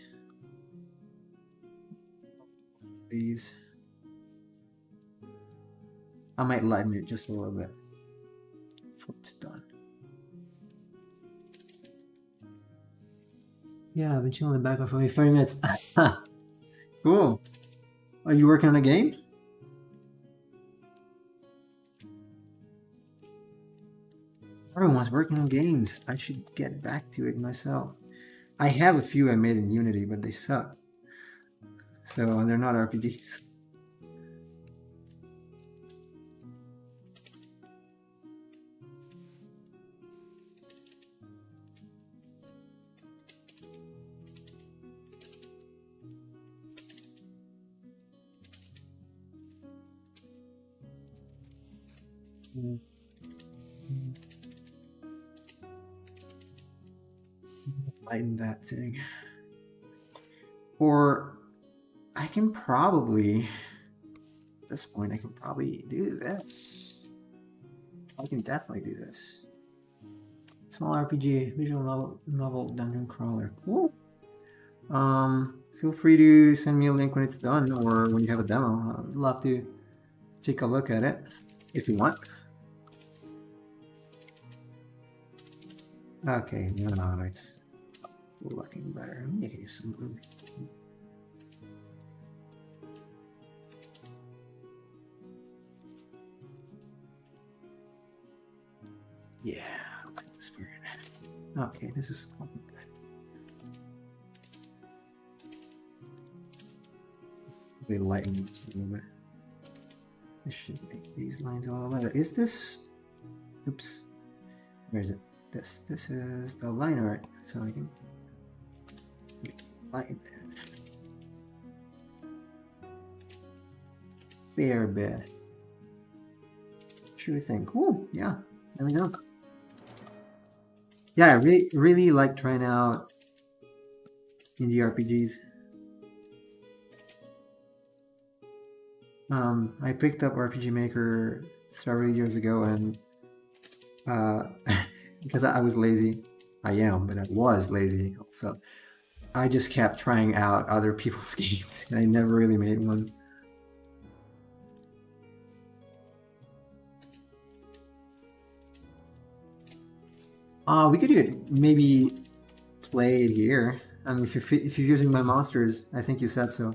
These. I might lighten it just a little bit before it's done. Yeah, I've been chilling in the background for maybe 30 minutes. Cool. Are you working on a game? Everyone's working on games. I should get back to it myself. I have a few I made in Unity, but they suck. So they're not RPGs. Lighten that thing. Or I can probably, at this point, I can probably do this. I can definitely do this. Small RPG, visual novel dungeon crawler. Cool. Feel free to send me a link when it's done or when you have a demo. I'd love to take a look at it if you want. Okay, no, it's looking better. Let me use some blue. Yeah, I like this weird. Okay, this is good. They lighten this a little bit. This should make these lines a little better. Is this? Oops. Where is it? This is the line art, so I can lighten it. Fair bit. Sure thing. Cool. Yeah. There we go. Yeah, I really like trying out indie RPGs. I picked up RPG Maker several years ago, and because I was lazy, I am, but I was lazy also. I just kept trying out other people's games, and I never really made one. We could do it. Maybe play it here. I mean, if you're using my monsters, I think you said so.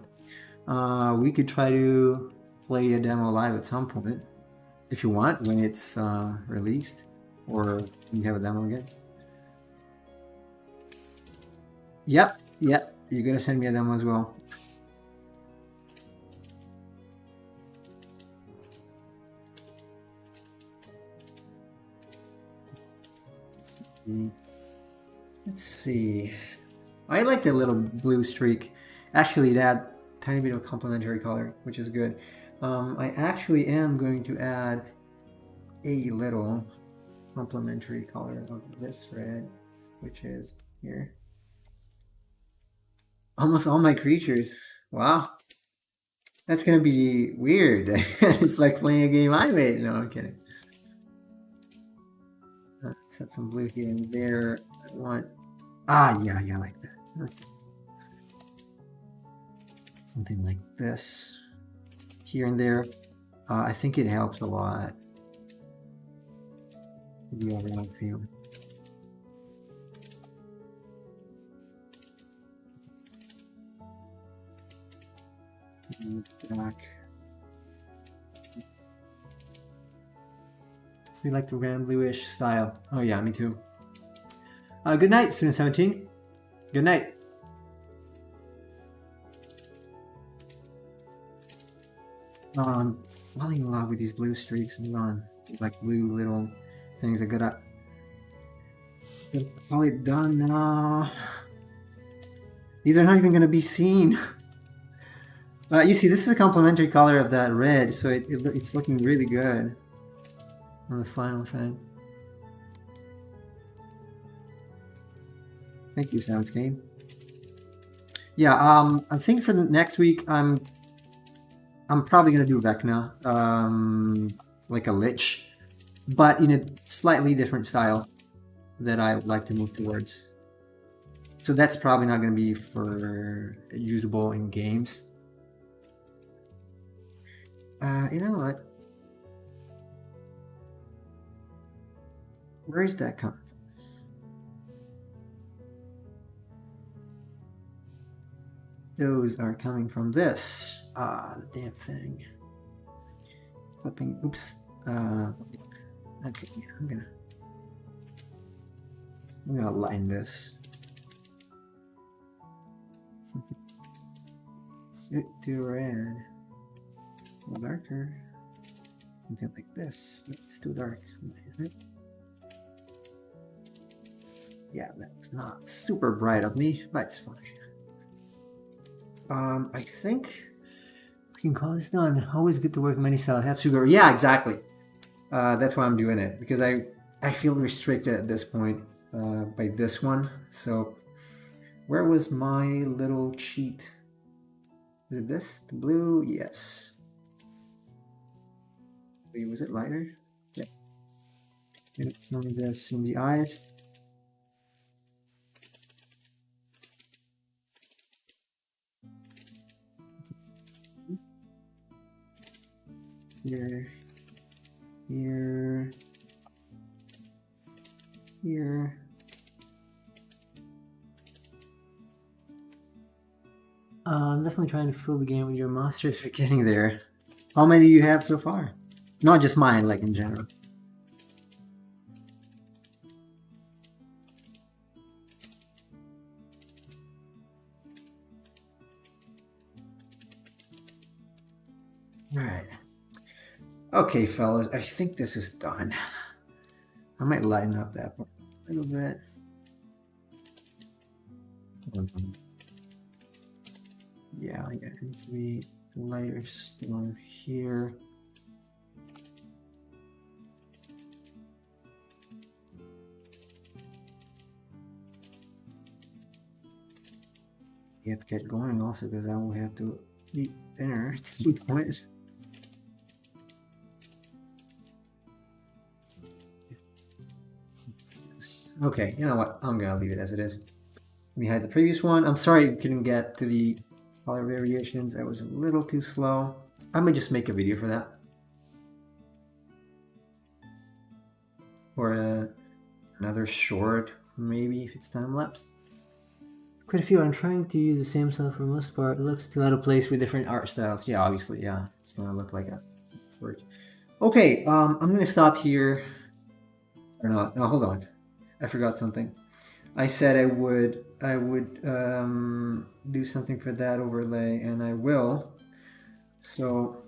We could try to play a demo live at some point, if you want, when it's released, or when you have a demo again. Yep. You're gonna send me a demo as well. Let's see. I like the little blue streak. Actually, that tiny bit of complementary color, which is good. I actually am going to add a little complementary color of this red, which is here. Almost all my creatures. Wow. That's gonna be weird. It's like playing a game I made. No, I'm kidding. Set some blue here and there. I want. Yeah, I like that. Okay. Something like this here and there. I think it helps a lot. The overall feel. Back. We like the grand bluish style. Oh yeah, me too. Good night, Student 17. Good night. Falling in love with these blue streaks. I'm on like blue little things. I gotta call it done now. These are not even gonna be seen. You see, this is a complementary color of that red, so it's looking really good on the final thing. Thank you, Soundscape. Yeah, I think for the next week, I'm probably gonna do Vecna, like a Lich, but in a slightly different style that I would like to move towards. So that's probably not gonna be for usable in games. You know what? Where is that coming from? Those are coming from this. The damn thing. Flipping. Oops. Okay, I'm gonna line this. Sit to red. A little darker. Something like this. It's too dark. Yeah, that's not super bright of me, but it's fine. I think we can call this done. Always good to work many styles. Have sugar. Yeah, exactly. That's why I'm doing it, because I feel restricted at this point by this one. So where was my little cheat? Is it this? The blue? Yes. Wait, was it lighter? Yeah. It's only this in the eyes. Here, here, here. I'm definitely trying to fill the game with your monsters for getting there. How many do you have so far? Not just mine, like in general. Alright. Okay, fellas, I think this is done. I might lighten up that part a little bit. Yeah, it needs to be lighter storm here. You have to get going also, because I will have to eat dinner at some point. Okay, you know what? I'm gonna leave it as it is. Let me hide the previous one. I'm sorry I couldn't get to the color variations. I was a little too slow. I might just make a video for that. Or another short, maybe, if it's time-lapsed. Quite a few. I'm trying to use the same style for the most part. It looks too out of place with different art styles. Yeah, obviously, yeah. It's gonna look like a work. Okay, I'm gonna stop here. Or not. No, hold on. I forgot something. I said I would do something for that overlay, and I will. So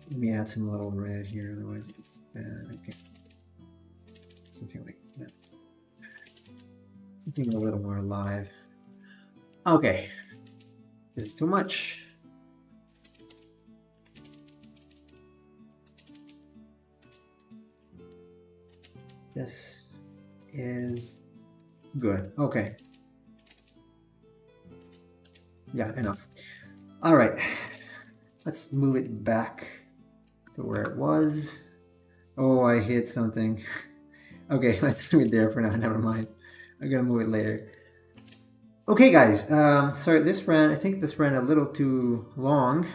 let me add some little red here, otherwise it's bad. Okay. Something like that. Something a little more alive. Okay. This is too much. This is good. Okay. Yeah, enough. All right. Let's move it back to where it was. Oh, I hit something. Okay, let's leave it there for now. Never mind. I'm gonna move it later. Okay, guys. Sorry, I think this ran a little too long.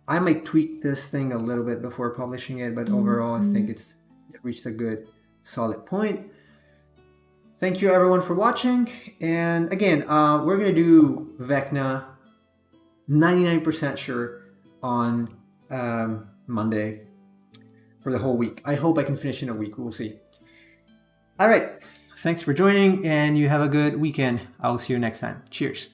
I might tweak this thing a little bit before publishing it, but overall, I think it reached a good solid point. Thank you everyone for watching, and again, we're gonna do Vecna 99% sure on Monday for the whole week. I hope I can finish in a week. We'll see. All right, thanks for joining, and you have a good weekend. I'll see you next time. Cheers.